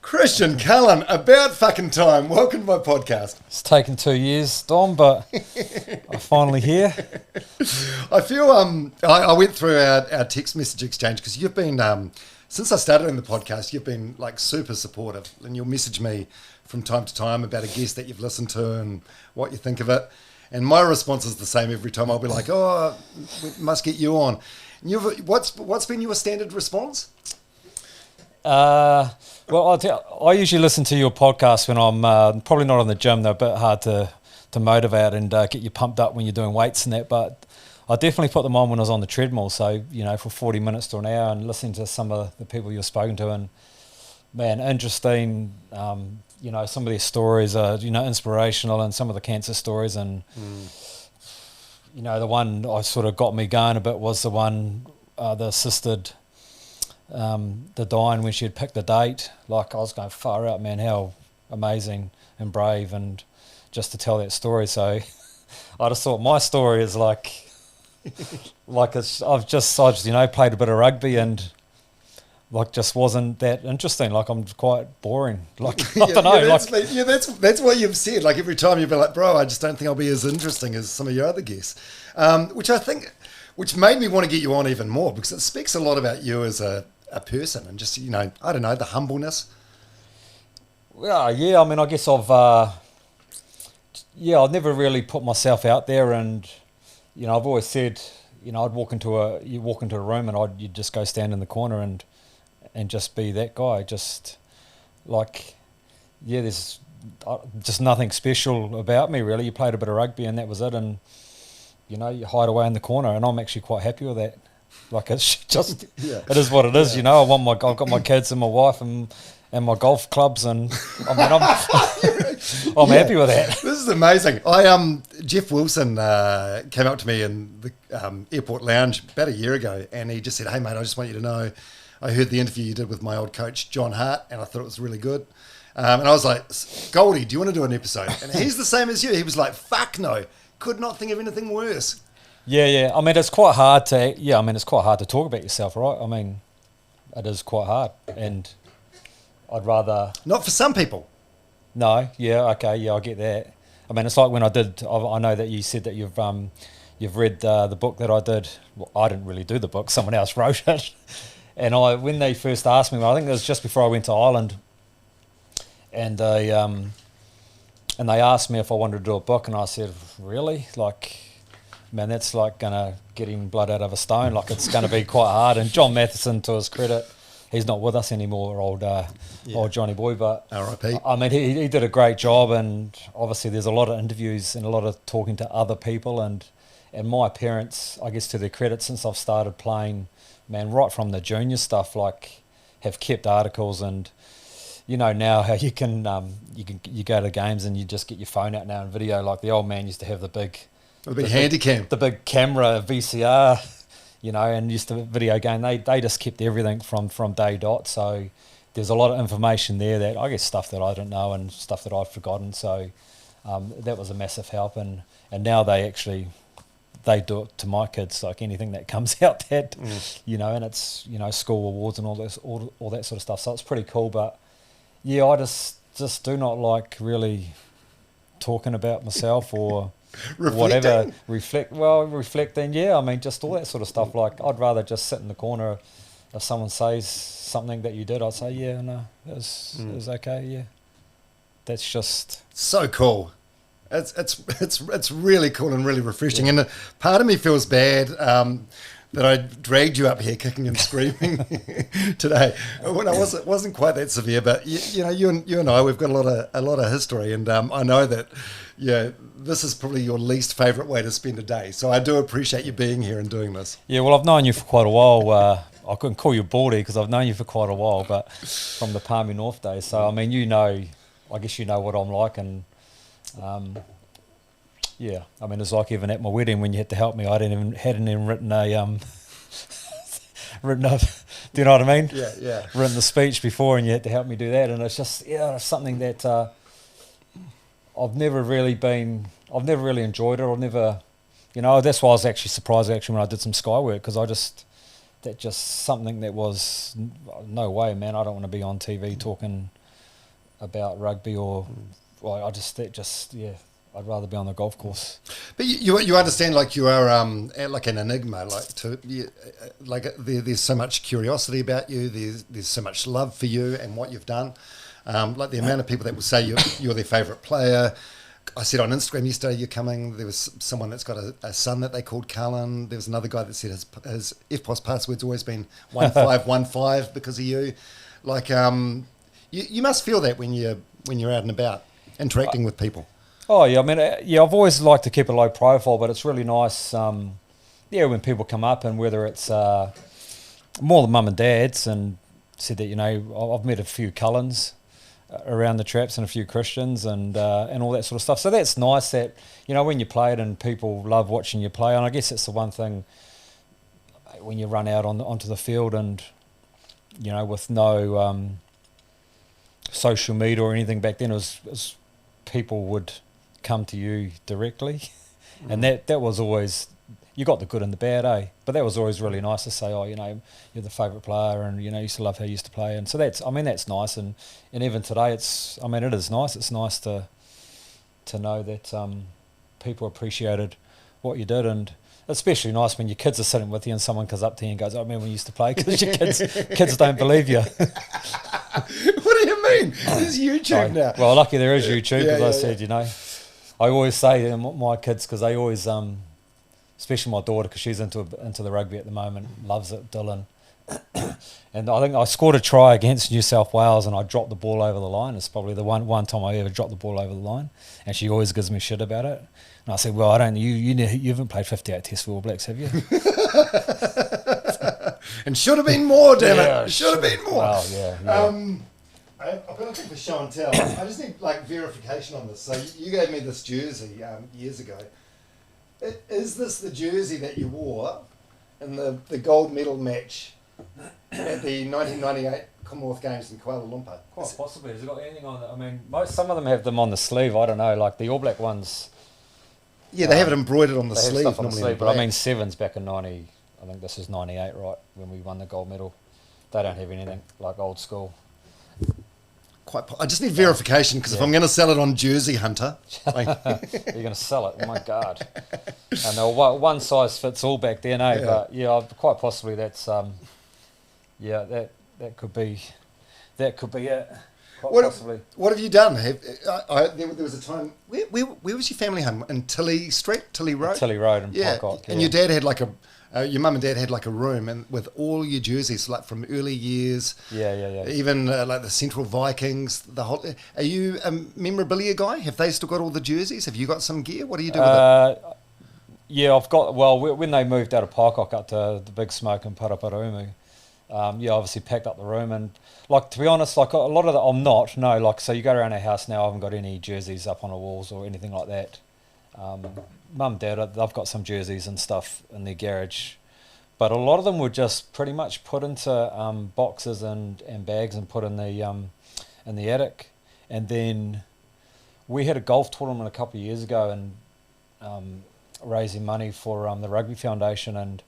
Christian Cullen, about fucking time. Welcome to my podcast. It's taken 2 years, Dom, but I'm finally here. I feel I went through our text message exchange because you've been since I started in the podcast, you've been like super supportive, and you'll message me from time to time about a guest that you've listened to and what you think of it. And my response is the same every time. I'll be like, "Oh, we must get you on." And what's been your standard response? Well, I usually listen to your podcast when I'm probably not on the gym. They're a bit hard to motivate and get you pumped up when you're doing weights and that. But I definitely put them on when I was on the treadmill. So, for 40 minutes to an hour and listening to some of the people you've spoken to. And, man, interesting. Some of their stories are, inspirational, and some of the cancer stories. And, the one I sort of got me going a bit was the one, the assisted... the dying when she had picked the date. Like, I was going far out, man, how amazing and brave, and just to tell that story. So I just thought my story is like I've just played a bit of rugby and like just wasn't that interesting. Like, I'm quite boring. Like, I don't know. That's what you've said. Like, every time you've been like, bro, I just don't think I'll be as interesting as some of your other guests. Which made me want to get you on even more, because it speaks a lot about you as a person and just, I don't know, the humbleness. Well, yeah, I mean, I guess I've never really put myself out there, and, I've always said, I'd walk into a room and you'd just go stand in the corner and just be that guy. Just like, there's just nothing special about me, really. You played a bit of rugby and that was it, and, you hide away in the corner, and I'm actually quite happy with that. Like, it's just, It is what it is, I've got my kids and my wife and my golf clubs, and I mean, I'm happy with that. This is amazing. Jeff Wilson came up to me in the airport lounge about a year ago, and he just said, "Hey mate, I just want you to know, I heard the interview you did with my old coach John Hart, and I thought it was really good." And I was like, "Goldie, do you want to do an episode?" And he's the same as you. He was like, "Fuck no, could not think of anything worse." Yeah. I mean, it's quite hard to talk about yourself, right? I mean, it is quite hard, and I'd rather... Not for some people. No, okay, I get that. I mean, it's like when I know that you said that you've read the book that I did. Well, I didn't really do the book, someone else wrote it. And when they first asked me, I think it was just before I went to Ireland, and they asked me if I wanted to do a book, and I said, really? Like... Man, that's like going to get him blood out of a stone. Like, it's going to be quite hard. And John Matheson, to his credit, he's not with us anymore, old Johnny boy. But R.I.P. I mean, he did a great job. And obviously there's a lot of interviews and a lot of talking to other people. And my parents, I guess to their credit, since I've started playing, man, right from the junior stuff, like, have kept articles. And, now how you can you go to games and you just get your phone out now and video. Like, the old man used to have the big handy cam. The big camera, VCR, and used to video game. They just kept everything from day dot. So there's a lot of information there that, I guess, stuff that I don't know and stuff that I've forgotten. So that was a massive help. And now they do it to my kids, like anything that comes out that, and it's, school awards and all that sort of stuff. So it's pretty cool. But yeah, I just do not like really talking about myself or... Reflecting? Reflecting, yeah. I mean, just all that sort of stuff. Like, I'd rather just sit in the corner. If someone says something that you did, I'd say, yeah, no, it was okay, yeah. That's just... So cool. It's really cool and really refreshing. Yeah. And part of me feels bad that I dragged you up here kicking and screaming today. When I wasn't quite that severe, but you and I, we've got a lot of history, and I know that this is probably your least favourite way to spend a day. So I do appreciate you being here and doing this. Yeah, well, I've known you for quite a while. I couldn't call you Baldy because I've known you for quite a while, but from the Palmy North days. So I mean, I guess you know what I'm like, and yeah, I mean, it's like even at my wedding when you had to help me, I hadn't even written a do you know what I mean? Yeah. Written the speech before, and you had to help me do that, and it's just something that I've never really enjoyed it. I've never, that's why I was actually surprised when I did some Sky work, because that's just something that was no way, man. I don't want to be on TV talking about rugby or well, I'd rather be on the golf course. But you understand, like you are like an enigma, there's so much curiosity about you. There's so much love for you and what you've done. Like the amount of people that will say you're their favourite player. I said on Instagram yesterday you're coming. There was someone that's got a son that they called Cullen. There was another guy that said his FPOS password's always been 1515 because of you. Like you must feel that when you're out and about interacting with people. Oh yeah, I mean I've always liked to keep a low profile, but it's really nice. When people come up and whether it's more the mum and dads and said that I've met a few Cullens around the traps and a few Christians and all that sort of stuff. So that's nice that, when you play it and people love watching you play. And I guess it's the one thing when you run out onto the field and, with no social media or anything back then, it was people would come to you directly. And that was always, you got the good and the bad, eh? But that was always really nice to say, you're the favourite player and, you used to love how you used to play. And so that's nice. And even today, it is nice. It's nice to know that people appreciated what you did. And especially nice when your kids are sitting with you and someone comes up to you and goes, I remember we used to play, because your kids don't believe you. What do you mean? There's YouTube now. Well, lucky there is YouTube, because I said, I always say to my kids, because they always... especially my daughter, because she's into the rugby at the moment, loves it, Dylan. And I think I scored a try against New South Wales and I dropped the ball over the line. It's probably the one time I ever dropped the ball over the line. And she always gives me shit about it. And I said, well, you haven't played 58 tests for All Blacks, have you? And should have been more, damn it. Should have been more. Well, yeah. I've been looking for show and tell. I just need verification on this. So you gave me this jersey years ago. Is this the jersey that you wore in the gold medal match at the 1998 Commonwealth Games in Kuala Lumpur? Quite possibly. Has it got anything on it? I mean, some of them have them on the sleeve. I don't know. Like the All Black ones. Yeah, they have it embroidered on the sleeve. Have stuff on the sleeve, but I mean, sevens back in 90. I think this is 98, right, when we won the gold medal. They don't have anything like old school. I just need verification, because if I'm going to sell it on Jersey Hunter... You're going to sell it? Oh, my God. And one size fits all back then, eh? Yeah. But, quite possibly that's... that could be it. Quite possibly. What have you done? There was a time... Where was your family home? In Tilly Street? Tilly Road? Tilly Road in Pocock, And your dad had your mum and dad had like a room and with all your jerseys, like from early years. Yeah. Even like the Central Vikings, the whole... Are you a memorabilia guy? Have they still got all the jerseys? Have you got some gear? What do you do with it? Yeah, I've got... Well, when they moved out of Pocock up to the Big Smoke in Paraparumu, obviously packed up the room. And, like, to be honest, like, a lot of I'm not. No, like, so you go around our house now, I haven't got any jerseys up on the walls or anything like that. Mum, Dad, they've got some jerseys and stuff in their garage, but a lot of them were just pretty much put into boxes and bags and put in the attic. And then we had a golf tournament a couple of years ago and raising money for the Rugby Foundation, and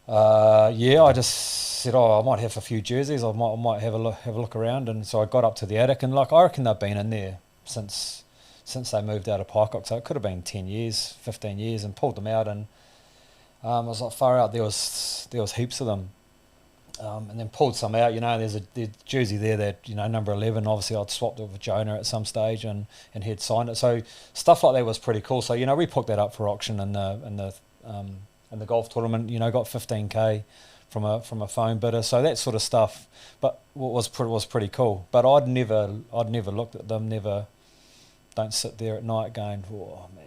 I just said, I might have a few jerseys, I might have a look around. And so I got up to the attic, and like I reckon they've been in there since they moved out of Pocock, so it could have been 10 years, 15 years, and pulled them out, and I was like, far out, there was heaps of them, and then pulled some out, there's a jersey there that, number 11, obviously I'd swapped it with Jonah at some stage, and he'd signed it, so stuff like that was pretty cool. So, we put that up for auction in the golf tournament, got 15k from a phone bidder, so that sort of stuff, but what was pretty cool. But I'd never looked at them, don't sit there at night going, oh man,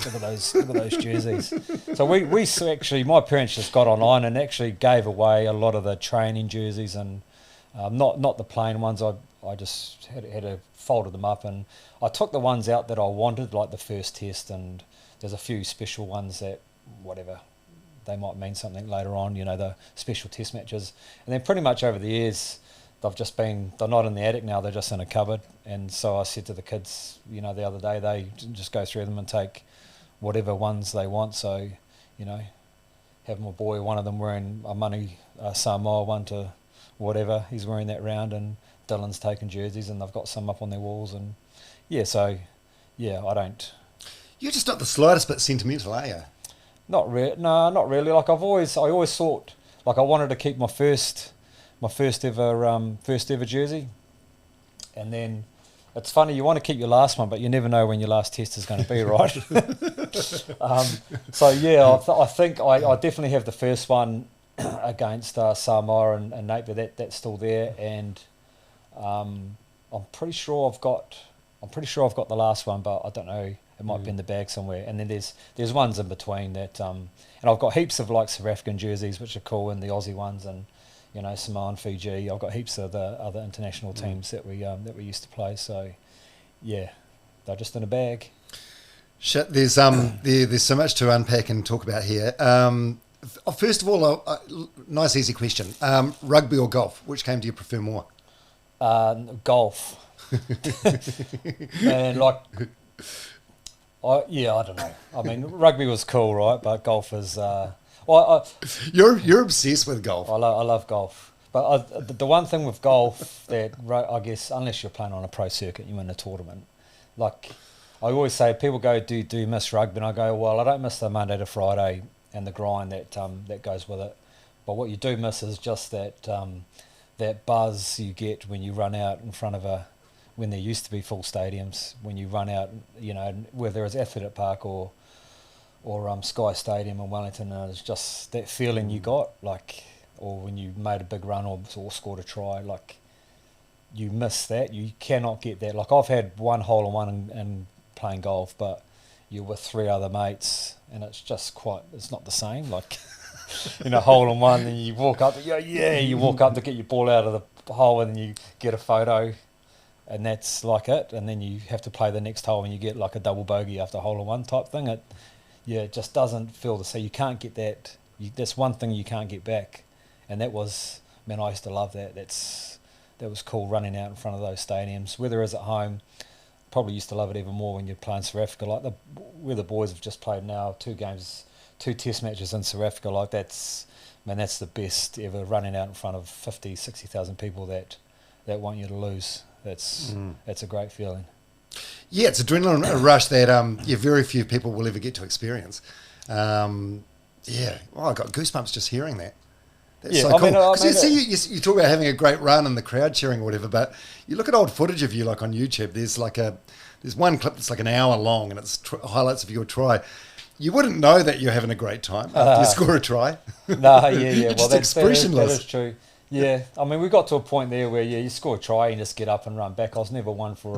look at those jerseys. So we actually, my parents just got online and actually gave away a lot of the training jerseys, and not the plain ones. I just had folded them up, and I took the ones out that I wanted, like the first test, and there's a few special ones that, whatever, they might mean something later on, the special test matches. And then pretty much over the years, they're not in the attic now, they're just in a cupboard. And so I said to the kids, the other day, they just go through them and take whatever ones they want. So, have my boy, one of them wearing a money Samoa one to whatever, he's wearing that round, and Dylan's taken jerseys and they've got some up on their walls, and I don't. You're just not the slightest bit sentimental, are you? Not really. Like I always thought, like I wanted to keep my first ever jersey, and then it's funny, you want to keep your last one, but you never know when your last test is going to be, right? I think I definitely have the first one against Samoa and Napier. That's still there, and I'm pretty sure I've got the last one, but I don't know. It might be in the bag somewhere. And then there's ones in between that, and I've got heaps of like South African jerseys which are cool, and the Aussie ones, and Samoan, Fiji. I've got heaps of the other international teams that we used to play. So yeah, they're just in a bag. Shit, there's so much to unpack and talk about here. First of all, nice easy question: rugby or golf? Which game do you prefer more? Golf. And like. I don't know. I mean, rugby was cool, right? But golf is... You're obsessed with golf. I love golf. But the one thing with golf that, I guess, unless you're playing on a pro circuit, you win a tournament. Like, I always say, people go, do you miss rugby? And I go, well, I don't miss the Monday to Friday and the grind that goes with it. But what you do miss is just that buzz you get when you run out in front of when there used to be full stadiums, when you run out, whether it's Athletic Park or Sky Stadium in Wellington, and it's just that feeling you got, like, or when you made a big run or scored a try, like, you miss that. You cannot get that. Like, I've had one hole in one in playing golf, but you're with three other mates, and it's just it's not the same. Like, hole in one, and you walk up, you walk up to get your ball out of the hole, and then you get a photo. And that's like it, and then you have to play the next hole and you get like a double bogey after a hole in one type thing. It just doesn't feel the same. You can't get that. That's one thing you can't get back, and that was, man, I used to love that. That was cool, running out in front of those stadiums. Whether it was at home, probably used to love it even more when you're playing South Africa. Like where the boys have just played now, 2 test matches in South Africa. Like that's the best ever, running out in front of 50, 60,000 people that want you to lose. That's a great feeling. Yeah, it's adrenaline rush that very few people will ever get to experience. I got goosebumps just hearing that. That's so cool. You talk about having a great run and the crowd cheering or whatever, but you look at old footage of you like on YouTube. There's one clip that's like an hour long, and it's highlights of your try. You wouldn't know that you're having a great time after you score a try. No, yeah. You're just expressionless. That is true. Yeah, I mean, we got to a point there where you score a try and just get up and run back. I was never one for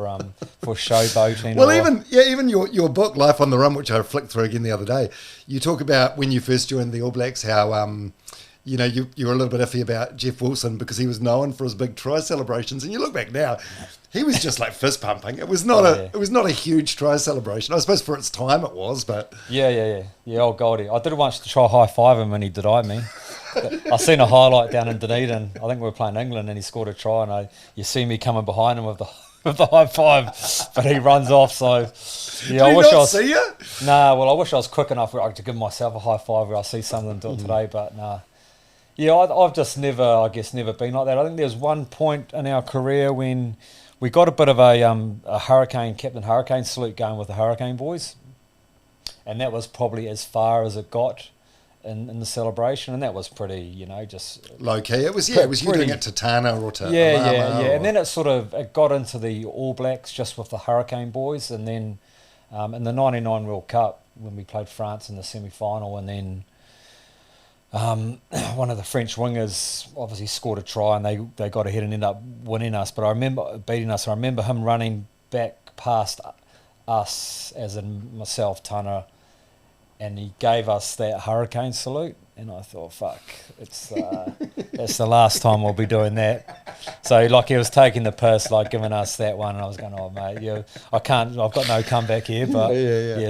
showboating. Well, even your book Life on the Run, which I flicked through again the other day, you talk about when you first joined the All Blacks, how you were a little bit iffy about Jeff Wilson because he was known for his big try celebrations, and you look back now, he was just like fist pumping. It was not a huge try celebration. I suppose for its time it was, but yeah, old Goldie. I did once to try high five him when he denied me. I seen a highlight down in Dunedin. I think we were playing England, and he scored a try, and you see me coming behind him with the high five, but he runs off. So yeah, I see you? Nah, well, I wish I was quick enough to give myself a high five where I see some of them do it today, but nah. Yeah, I've just never been like that. I think there's one point in our career when we got a bit of a Captain Hurricane salute going with the Hurricane boys, and that was probably as far as it got in the celebration, and that was pretty, just low key. It was you doing it to Tana or to and then it got into the All Blacks just with the Hurricane boys, and then in the '99 World Cup when we played France in the semi-final, and then one of the French wingers obviously scored a try, and they got ahead and ended up winning us. But I remember beating us. I remember him running back past us, as in myself, Tana, and he gave us that Hurricane salute, and I thought, fuck, it's that's the last time I'll be doing that. So like he was taking the piss, like giving us that one, and I was going, oh mate, I've got no comeback here, but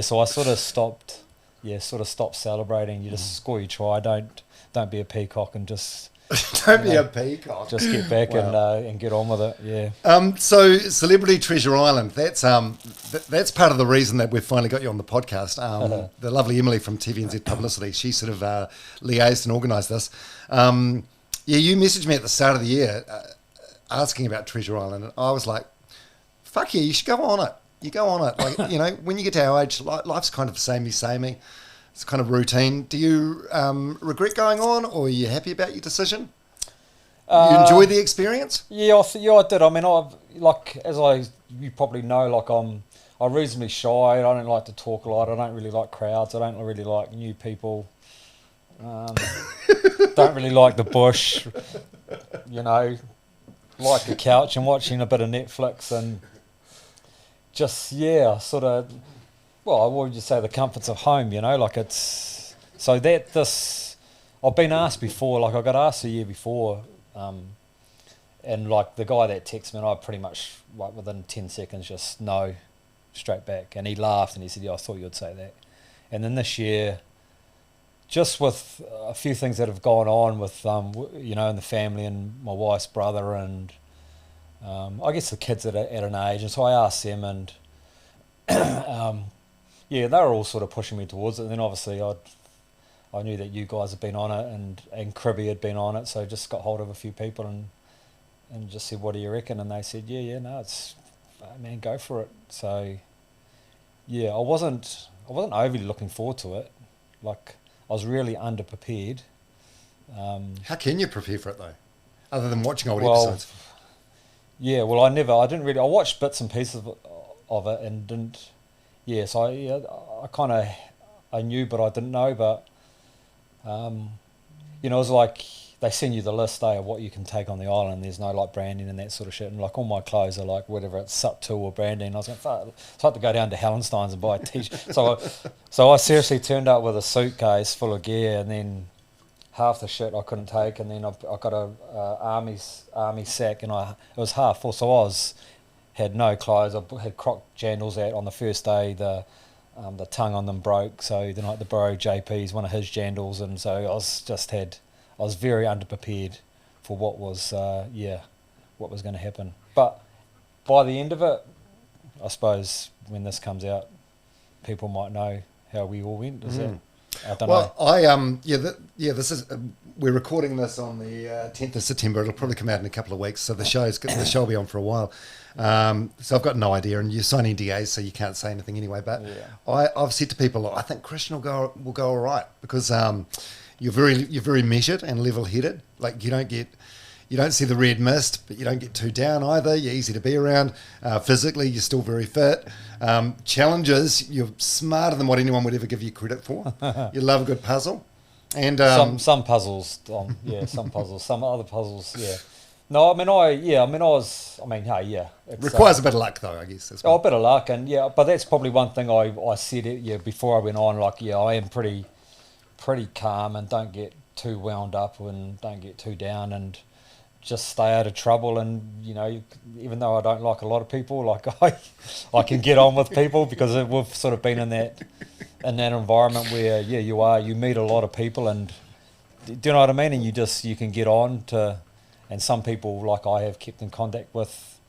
so I sort of stopped celebrating. You just score your try, don't be a peacock, and just be a peacock. Just get back and get on with it. Yeah. So Celebrity Treasure Island. That's part of the reason that we've finally got you on the podcast. The lovely Emily from TVNZ Publicity. She sort of liaised and organised this. You messaged me at the start of the year asking about Treasure Island, and I was like, fuck yeah, you should go on it. You go on it. Like, you know, when you get to our age, life's kind of samey. It's kind of routine. Do you regret going on, or are you happy about your decision? You enjoy the experience? Yeah, I did. I mean, you probably know, like I'm reasonably shy. I don't like to talk a lot. I don't really like crowds. I don't really like new people. Don't really like the bush. You know, like the couch and watching a bit of Netflix and just sort of. Well, what would you say? The comforts of home. You know, like it's so that this. I've been asked before. Like I got asked a year before. And like the guy that texted me, and I pretty much like within 10 seconds just no, straight back. And he laughed and he said, "Yeah, I thought you'd say that." And then this year, just with a few things that have gone on with you know, in the family and my wife's brother and I guess the kids at an age, and so I asked them, and yeah, they were all sort of pushing me towards it. And then obviously I knew that you guys had been on it and Cribby had been on it, so just got hold of a few people and just said, "What do you reckon?" And they said, yeah, no, it's man, go for it. So yeah, I wasn't overly looking forward to it. Like I was really underprepared. How can you prepare for it though, other than watching old episodes? Yeah, well, I watched bits and pieces of it and didn't. Yeah, so I kind of I knew, but I didn't know, but. You know, it was like they send you the list of what you can take on the island. There's no like branding and that sort of shit. And like all my clothes are like whatever it's Sup 2 or branding. I was going, fuck. So I had to go down to Wellingtons and buy a t-shirt. So I seriously turned up with a suitcase full of gear, and then half the shit I couldn't take, and then I got a army sack, and it was half full. So had no clothes. I had croc jandals out on the first day. The tongue on them broke, so then I had to borrow JP's, one of his jandals, and so I was very underprepared for what was going to happen. But by the end of it, I suppose when this comes out, people might know how we all went. Is that? I don't know. This is we're recording this on the 10th of September. It'll probably come out in a couple of weeks, so the show will be on for a while. So I've got no idea, and you sign NDAs, so you can't say anything anyway. But I've said to people, I think Christian will go all right, because you're very measured and level-headed. Like you don't see the red mist, but you don't get too down either. You're easy to be around. Physically, you're still very fit. Challenges, you're smarter than what anyone would ever give you credit for. You love a good puzzle, and some puzzles, some puzzles, some other puzzles, yeah. No, it requires a bit of luck, though, I guess. A bit of luck, and but that's probably one thing I said before I went on. Like, I am pretty calm and don't get too wound up and don't get too down and just stay out of trouble. And even though I don't like a lot of people, like I can get on with people because we've sort of been in that environment where you meet a lot of people, and do you know what I mean? And you can get on to. And some people, like I have kept in contact with,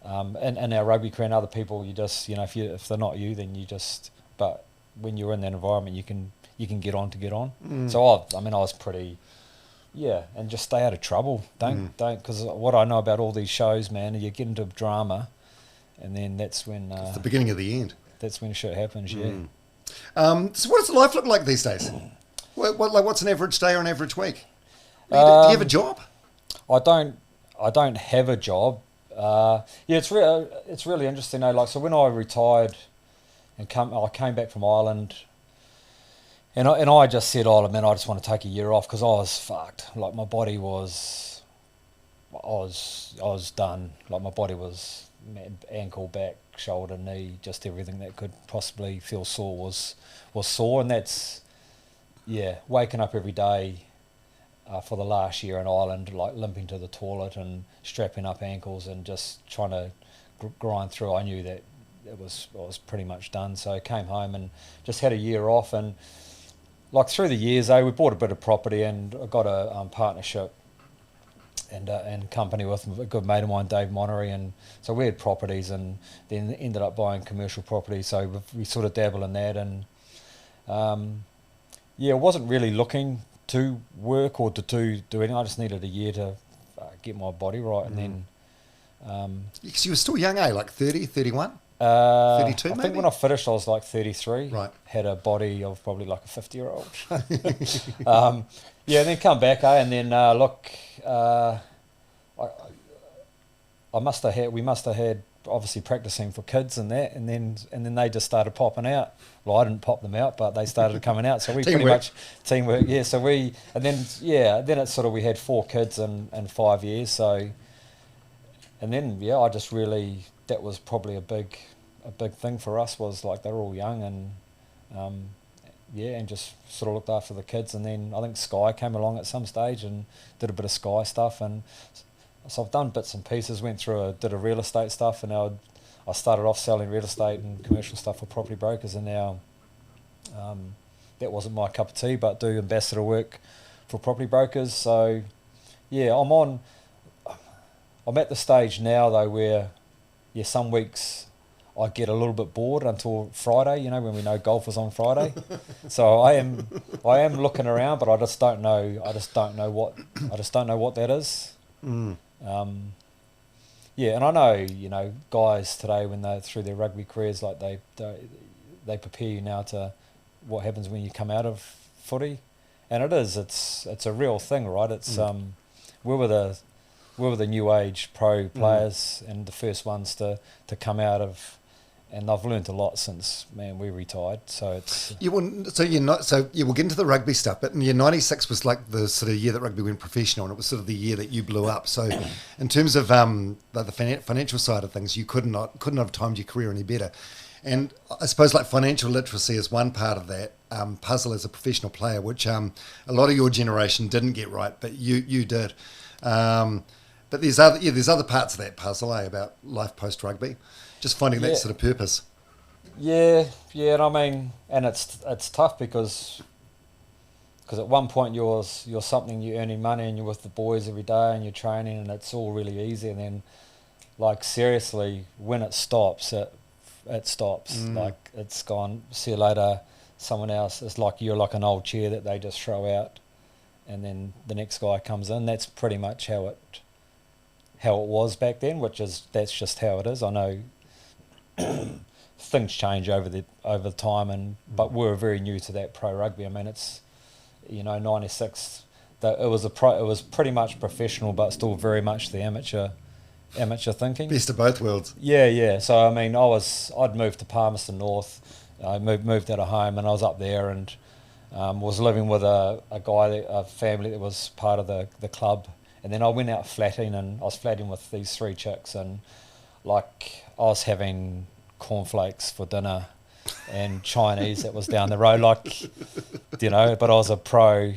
and our rugby crew and other people, you just, if they're not you, then you just. But when you're in that environment, you can get on to get on. So I was pretty, and just stay out of trouble. Don't because what I know about all these shows, man, you get into drama, and then that's when it's the beginning of the end. That's when shit happens. Yeah. So what does life look like these days? What's an average day or an average week? Do you have a job? I don't have a job. It's really interesting though. Like, so when I retired and I came back from Ireland, and I just said, I just want to take a year off because I was fucked. Like my body was, I was done. Like my body was ankle, back, shoulder, knee, just everything that could possibly feel sore was sore, and that's waking up every day. For the last year in Ireland, like limping to the toilet and strapping up ankles and just trying to grind through. I knew that I was pretty much done. So I came home and just had a year off. And like through the years, we bought a bit of property, and I got a partnership and company with a good mate of mine, Dave Monnery. And so we had properties, and then ended up buying commercial property. So we sort of dabble in that. And I wasn't really looking to work or to do anything. I just needed a year to get my body right, and then Because you were still young, like 30, 31? 32 I maybe? think when I finished, I was like 33. Right. Had a body of probably like a 50-year-old. Yeah, and then come back, and then look, we must have had obviously practicing for kids and that, and then they just started popping out. Well, I didn't pop them out, but they started coming out. So we pretty much teamwork. Yeah. So then it's sort of, we had 4 kids in 5 years. So, and then I just really, that was probably a big thing for us, was like they're all young and and just sort of looked after the kids. And then I think Sky came along at some stage and did a bit of Sky stuff, and so I've done bits and pieces. Did a real estate stuff, and now I started off selling real estate and commercial stuff for property brokers, and now that wasn't my cup of tea, but do ambassador work for property brokers. So I'm at the stage now though where some weeks I get a little bit bored until Friday, when we know golf is on Friday. So I am looking around, but I just don't know what that is. And I know, guys today, when they're through their rugby careers, like they prepare you now to what happens when you come out of footy, and it's a real thing, right? It's we were the new age pro players and the first ones to come out of, and I've learned a lot since we retired. So it's we'll get into the rugby stuff, but in year 96 was like the sort of year that rugby went professional, and it was sort of the year that you blew up. So in terms of the financial side of things, you couldn't have timed your career any better. And I suppose like financial literacy is one part of that puzzle as a professional player, which a lot of your generation didn't get right, but you did. But there's other parts of that puzzle, about life post rugby, just finding that sort of purpose. Yeah, and it's tough because at one point you're something, you're earning money and you're with the boys every day and you're training and it's all really easy, and then like seriously when it stops, it stops. Like it's gone, see you later, someone else. It's like you're like an old chair that they just throw out, and then the next guy comes in. That's pretty much how it was back then, that's just how it is. I know things change over time, but we're very new to that pro rugby. I mean, it's 96. That it was pretty much professional, but still very much the amateur thinking. Best of both worlds. Yeah. So I mean, I'd moved to Palmerston North. I moved out of home, and I was up there and was living with a family that was part of the club. And then I went out flatting, and I was flatting with these 3 chicks, and like I was having cornflakes for dinner and Chinese that was down the road, but I was a pro.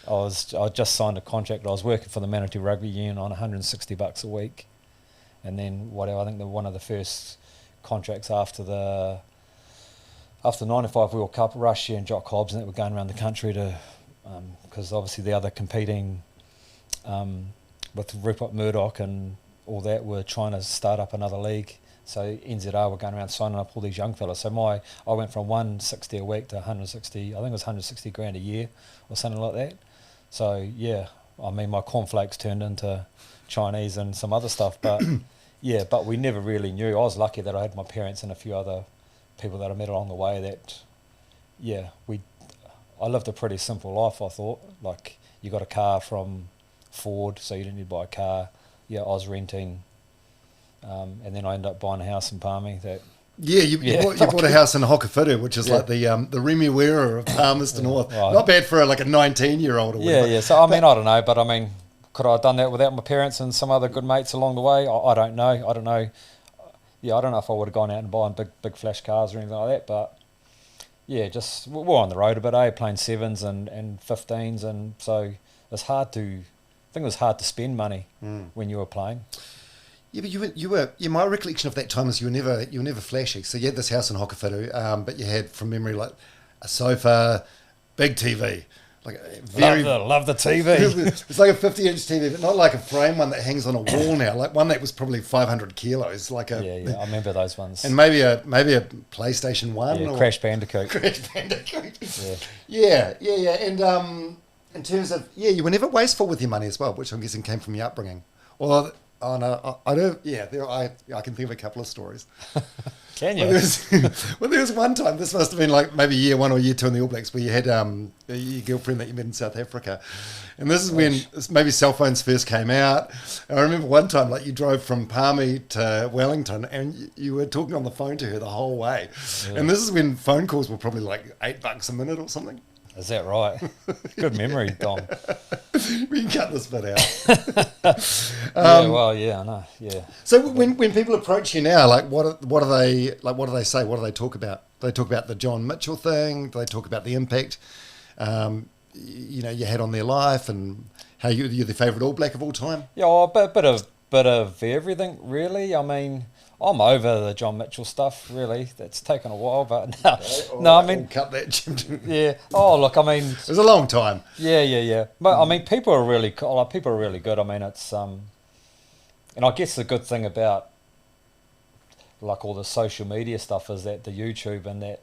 I just signed a contract. I was working for the Manatee Rugby Union on $160 a week, and then whatever. I think one of the first contracts after the 95 World Cup, Russia and Jock Hobbs, and that were going around the country to, because obviously the other competing with Rupert Murdoch and all that were trying to start up another league. So NZR were going around signing up all these young fellas. So I went from 160 a week to 160. I think it was 160 grand a year or something like that. So my cornflakes turned into Chinese and some other stuff. But but we never really knew. I was lucky that I had my parents and a few other people that I met along the way. That I lived a pretty simple life. I thought, like, you got a car from Ford, so you didn't need to buy a car. I was renting, and then I ended up buying a house in Palmy. You bought a house in Hokowhitu, which is like the Remuera of Palmerston North. Right. Not bad for like a 19-year-old. So I don't know, but I mean, could I have done that without my parents and some other good mates along the way? I don't know. I don't know. I don't know if I would have gone out and buying big flash cars or anything like that. But just we're on the road a bit, playing 7s and 15s, and so it's hard to. I think it was hard to spend money when you were playing. Yeah, but you were. My recollection of that time is you were never flashy. So you had this house in Hokowhitu, but you had, from memory, like a sofa, big TV, like love the TV. It's like a 50-inch TV, but not like a frame one that hangs on a wall now. Like one that was probably 500 kilos. Like I remember those ones. And maybe a PlayStation 1 or Crash Bandicoot. Yeah. And in terms of you were never wasteful with your money as well, which I'm guessing came from your upbringing. Or Oh no, I don't. Yeah, I can think of a couple of stories. Can you? Well, there was one time. This must have been like maybe year 1 or year 2 in the All Blacks, where you had your girlfriend that you met in South Africa, and this is when maybe cell phones first came out. And I remember one time, like you drove from Palmy to Wellington, and you were talking on the phone to her the whole way. Yeah. And this is when phone calls were probably like $8 a minute or something. Is that right? Good memory, Dom. We can cut this bit out. Yeah, well, yeah, I know. Yeah. So when people approach you now, like what do they say? What do they talk about? Do they talk about the John Mitchell thing? Do they talk about the impact you had on their life, and how you're their favourite All Black of all time? Yeah, well, a bit of everything, really. I mean, I'm over the John Mitchell stuff, really. That's taken a while, but no, I mean... We'll cut that, Jim. Yeah. Oh, look, I mean... It was a long time. Yeah. But, I mean, people are really good. I mean, it's... And I guess the good thing about, like, all the social media stuff is that the YouTube and that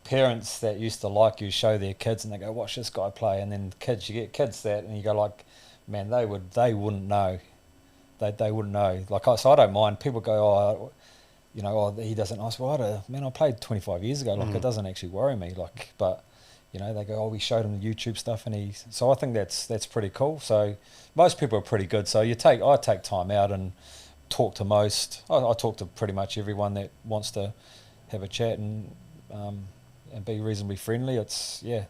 parents that used to like you show their kids and they go, watch this guy play, and then kids, you get kids that, and you go like, man, they wouldn't know. They wouldn't know. Like, so I don't mind. People go, he doesn't. I said, I played 25 years ago. Like, it doesn't actually worry me. Like, but, they go, we showed him the YouTube stuff, and so I think that's pretty cool. So most people are pretty good. So I take time out and talk to most. I talk to pretty much everyone that wants to have a chat and be reasonably friendly. It's, yeah.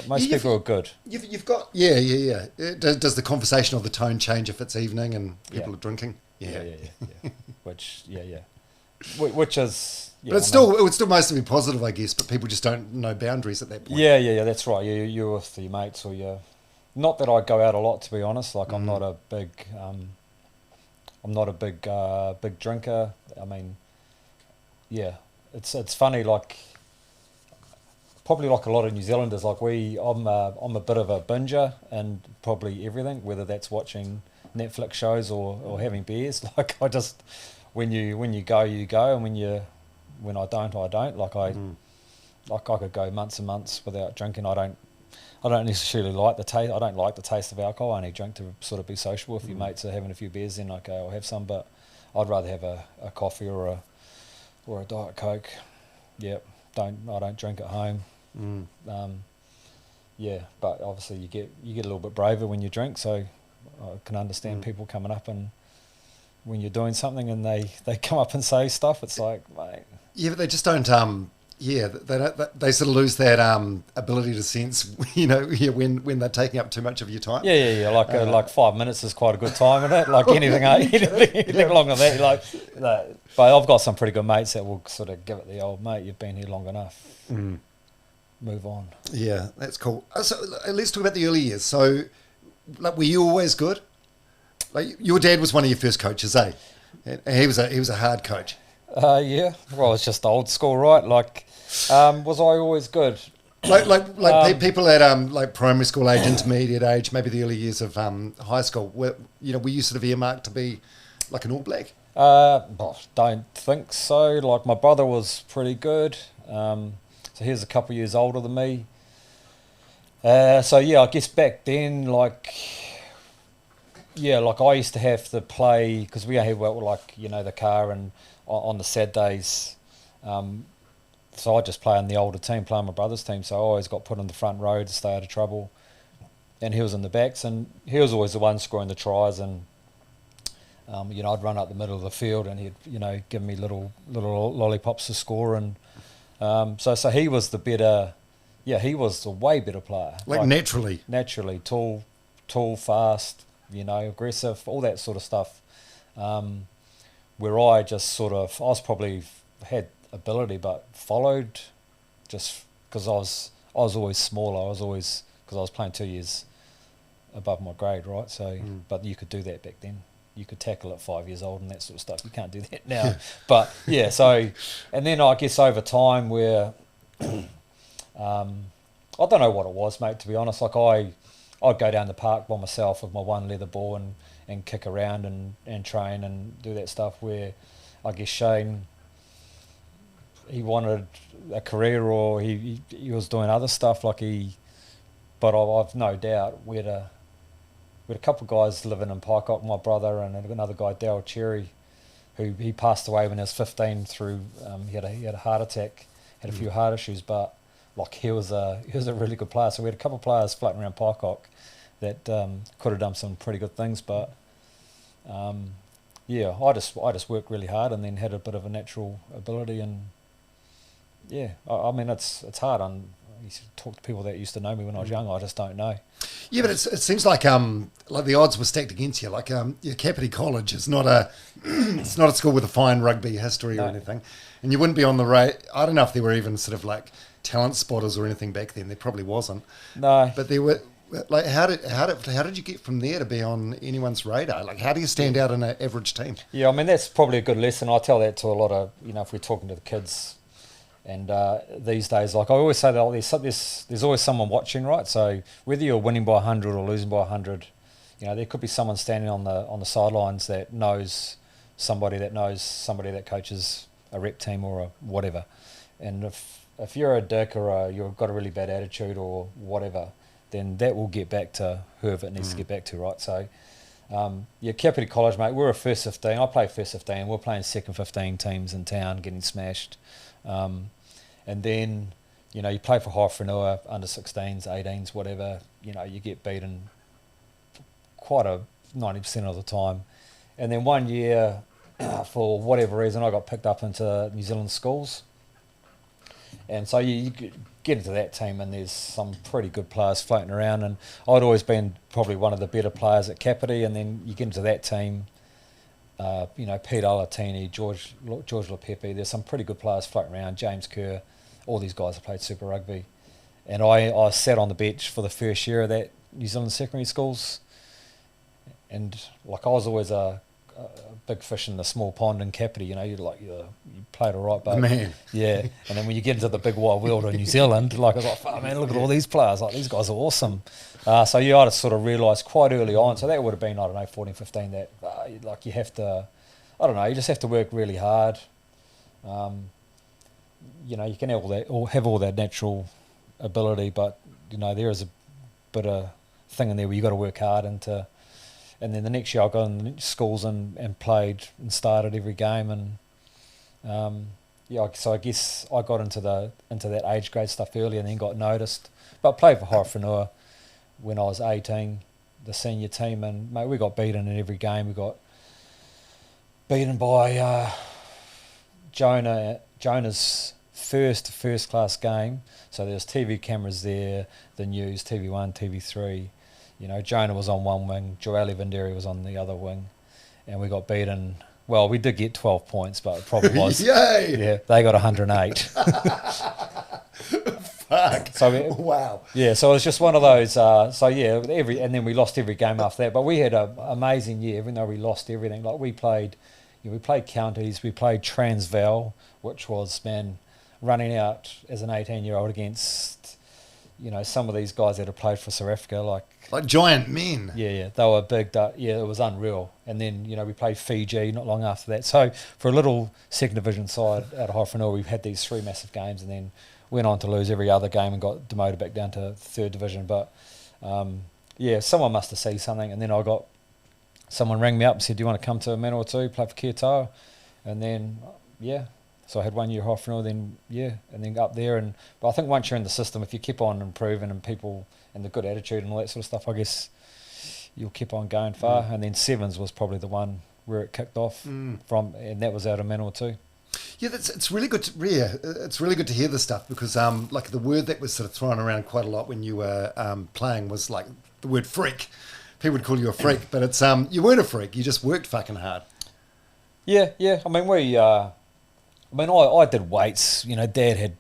Most people are good. You've got yeah. Does the conversation or the tone change if it's evening and people are drinking? Yeah. Which is. Yeah, but it would still mostly be positive, I guess. But people just don't know boundaries at that point. Yeah. That's right. You're with your mates or your. Not that I go out a lot, to be honest. Like I'm not a big drinker. I mean, yeah, it's funny. Like. Probably like a lot of New Zealanders, like I'm a bit of a binger and probably everything, whether that's watching Netflix shows or having beers. Like I just, when you go, and when I don't, I don't. Like I could go months and months without drinking. I don't necessarily like the taste. I don't like the taste of alcohol. I only drink to sort of be social. If your mates are having a few beers, then okay, I'll have some. But I'd rather have a coffee or a Diet Coke. Yeah, I don't drink at home. But obviously you get a little bit braver when you drink, so I can understand people coming up and when you're doing something and they come up and say stuff, it's like, mate. Yeah, but they just don't. They sort of lose that ability to sense, when they're taking up too much of your time. Yeah. Like 5 minutes is quite a good time, isn't it? Like anything longer than that, But I've got some pretty good mates that will sort of give it the old, mate, you've been here long enough. Move on. Yeah, that's cool. So let's talk about the early years. So, like, were you always good? Like, your dad was one of your first coaches, eh? And he was a hard coach. Yeah. Well, it's just old school, right? Like, was I always good? Like people at like primary school age, intermediate age, maybe the early years of high school. Were you sort of earmarked to be like an All Black? Don't think so. Like my brother was pretty good. So he was a couple of years older than me. So yeah, I guess back then, like I used to have to play because we had the car and on the sad days. So I just play in the older team, play on my brother's team. So I always got put in the front row to stay out of trouble, and he was in the backs, and he was always the one scoring the tries. And I'd run up the middle of the field, and he'd give me little lollipops to score. And so he was the better. Yeah, he was a way better player. Like naturally tall, fast. Aggressive, all that sort of stuff. Where I just I was probably had ability, but followed just because I was always smaller. Because I was playing 2 years above my grade, right? So, but you could do that back then. You could tackle at 5 years old and that sort of stuff. You can't do that now. But yeah, so and then I guess over time where I don't know what it was, mate. To be honest, like I'd go down the park by myself with my one leather ball and kick around and train and do that stuff. Where I guess Shane, he wanted a career or he was doing other stuff but I've no doubt where we had a couple of guys living in Pycock, my brother and another guy, Daryl Cherry, who he passed away when he was 15 through, he had a heart attack, had a few heart issues, but like he was a really good player. So we had a couple of players floating around Pycock that could have done some pretty good things, but yeah, I just worked really hard and then had a bit of a natural ability, and yeah, I mean it's hard. I used to talk to people that used to know me when I was young. I just don't know. Yeah, but it seems like the odds were stacked against you. Like your Kapiti College is not a it's not a school with a fine rugby history or anything, and you wouldn't be on the rate. I don't know if there were even sort of like talent spotters or anything back then. There probably wasn't. No, but there were. Like how did you get from there to be on anyone's radar? Like how do you stand out in an average team? Yeah, I mean that's probably a good lesson. I tell that to a lot of, if we're talking to the kids, and these days, like I always say that there's always someone watching, right? So whether you're winning by 100 or losing by 100, there could be someone standing on the sidelines that knows somebody that coaches a rep team or a whatever, and if you're a dick or you've got a really bad attitude or whatever, then that will get back to whoever it needs to get back to, right? So, Kapiti College, mate, we're a first 15. I play first 15. We're playing second 15 teams in town, getting smashed. And then, you play for Haifranua, under 16s, 18s, whatever. You get beaten quite a 90% of the time. And then one year, for whatever reason, I got picked up into New Zealand schools. And so you get into that team and there's some pretty good players floating around, and I'd always been probably one of the better players at Kapiti, and then you get into that team, Pete Alatini, George LaPepe, there's some pretty good players floating around, James Kerr, all these guys have played Super Rugby. And I sat on the bench for the first year of that New Zealand secondary schools, and like I was always a big fish in the small pond in Kapiti, you played all right, but man, yeah. And then when you get into the big wide world of New Zealand, like I was like, oh, man, look at all these players, like these guys are awesome. So yeah, I just sort of realised quite early on. So that would have been 14, 15. That like you have to, you just have to work really hard. You can have all that natural ability, but there is a bit of thing in there where you got to work hard and then the next year I got in schools and played and started every game, and so I guess I got into that age grade stuff early and then got noticed. But I played for Haifranua when I was 18, the senior team, and mate, we got beaten in every game. We got beaten by Jonah's first class game. So there's TV cameras there, the news, TV1, TV3. Jonah was on one wing, Joelle Vanderi was on the other wing, and we got beaten. Well, we did get 12 points, but it probably was. Yay! Yeah, they got 108. Fuck. So wow. Yeah, so it was just one of those. And then we lost every game after that. But we had an amazing year, even though we lost everything. Like we played counties, we played Transvaal, which was running out as an 18-year-old against some of these guys that had played for South Africa, like giant men. Yeah, they were big. It was unreal. And then we played Fiji not long after that. So for a little second division side out of Haifranua, we've had these 3 massive games, and then went on to lose every other game and got demoted back down to third division. But someone must have seen something, and then someone rang me up and said, "Do you want to come to a minute or two, play for Kia?" And then so I had 1 year Haifranua, then and then up there. But I think once you're in the system, if you keep on improving and people and the good attitude and all that sort of stuff, I guess you'll keep on going far. And then Sevens was probably the one where it kicked off from, and that was out of Manawatu. Yeah, it's really good. It's really good to hear this stuff because like the word that was sort of thrown around quite a lot when you were playing was like the word freak. People would call you a freak, but it's you weren't a freak. You just worked fucking hard. Yeah. I mean, I did weights. Dad had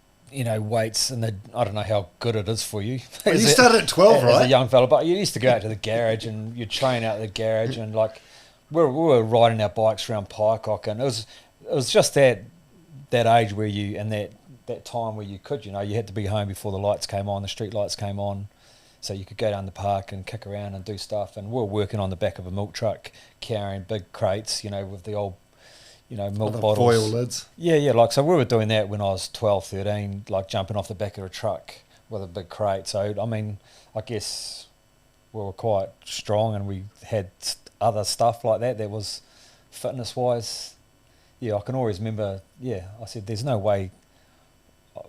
weights, and I don't know how good it is for you. Well, you started at 12, right? As a young fella, but you used to go out to the garage and you'd train out at the garage, and like we were riding our bikes around Pycock, and it was just that age where you, and that time where you could, you had to be home before the lights came on, the street lights came on, so you could go down the park and kick around and do stuff. And we were working on the back of a milk truck, carrying big crates, with the old milk bottles. Foil lids. Yeah, like, so we were doing that when I was 12, 13, like jumping off the back of a truck with a big crate. So, I mean, I guess, we were quite strong, and we had other stuff like that was fitness wise. Yeah, I can always remember. Yeah, I said, "There's no way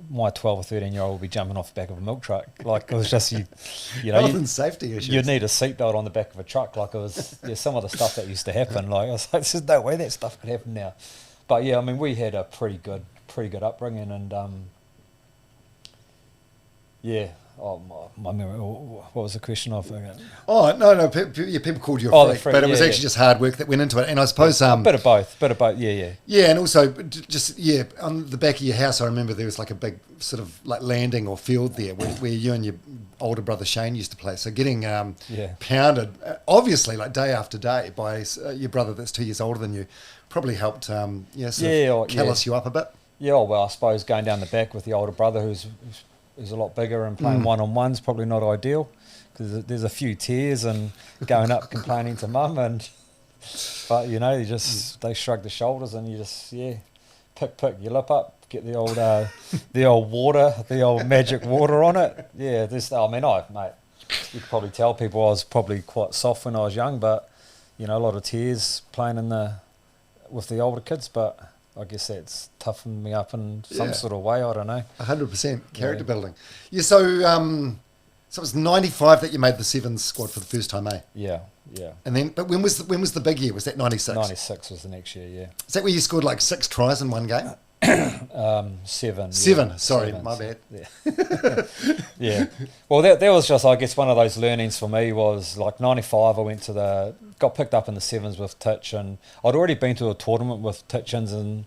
my 12 or 13-year-old will be jumping off the back of a milk truck." Like, it was just you know, Health and safety issues. You'd need a seatbelt on the back of a truck. Like, it was some of the stuff that used to happen. Like, I was like, "There's no way that stuff could happen now." But yeah, I mean, we had a pretty good upbringing, and yeah. Oh, my memory. What was the question of? Oh, no. People called you a freak, but it was actually just hard work that went into it. And I suppose... a bit of both, yeah. Yeah, and also just, on the back of your house, I remember there was like a big sort of like landing or field there where you and your older brother Shane used to play. So getting pounded, obviously, like day after day by your brother that's 2 years older than you probably helped callous you up a bit. Yeah, well, I suppose going down the back with the older brother who's a lot bigger and playing one-on-one's probably not ideal, because there's a few tears and going up complaining to mum, but you just they shrug the shoulders and you just pick your lip up, get the old water, the old magic water on it. Yeah, mate, you could probably tell people I was probably quite soft when I was young, but a lot of tears playing with the older kids, but I guess that's toughened me up in some sort of way. I don't know. 100% character building. Yeah. So it was 95 that you made the Sevens squad for the first time, eh? Yeah. And then, but when was the big year? Was that 96? 96 was the next year. Yeah. Is that where you scored like 6 tries in one game? 7. Seven. Sorry, my bad. Yeah. Yeah. Well, that was just, I guess, one of those learnings for me was like 95. I got picked up in the Sevens with Titch, and I'd already been to a tournament with Titchins, and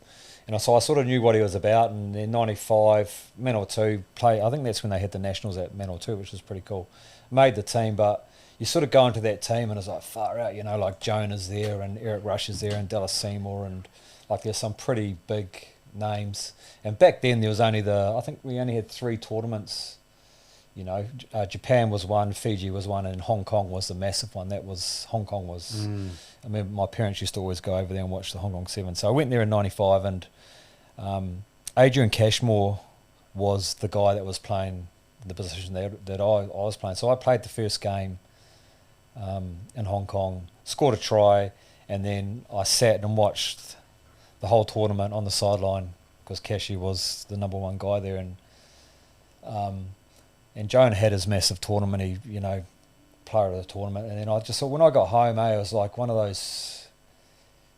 so I sort of knew what he was about. And then 95, Manawatu play. I think that's when they had the nationals at Manawatu, which was pretty cool. Made the team, but you sort of go into that team and it's like far out. Like Jonah's there and Eric Rush is there and Dallas Seymour, and like there's some pretty big names. And back then there was I think we only had 3 tournaments. Japan was one, Fiji was one, and Hong Kong was the massive one. Hong Kong was. I mean, my parents used to always go over there and watch the Hong Kong Sevens. So I went there in 95, and Adrian Cashmore was the guy that was playing the position that I was playing. So I played the first game in Hong Kong, scored a try, and then I sat and watched the whole tournament on the sideline because Cashy was the number one guy there, and Jonah had his massive tournament. He, player of the tournament, and then I just thought when I got home, it was like one of those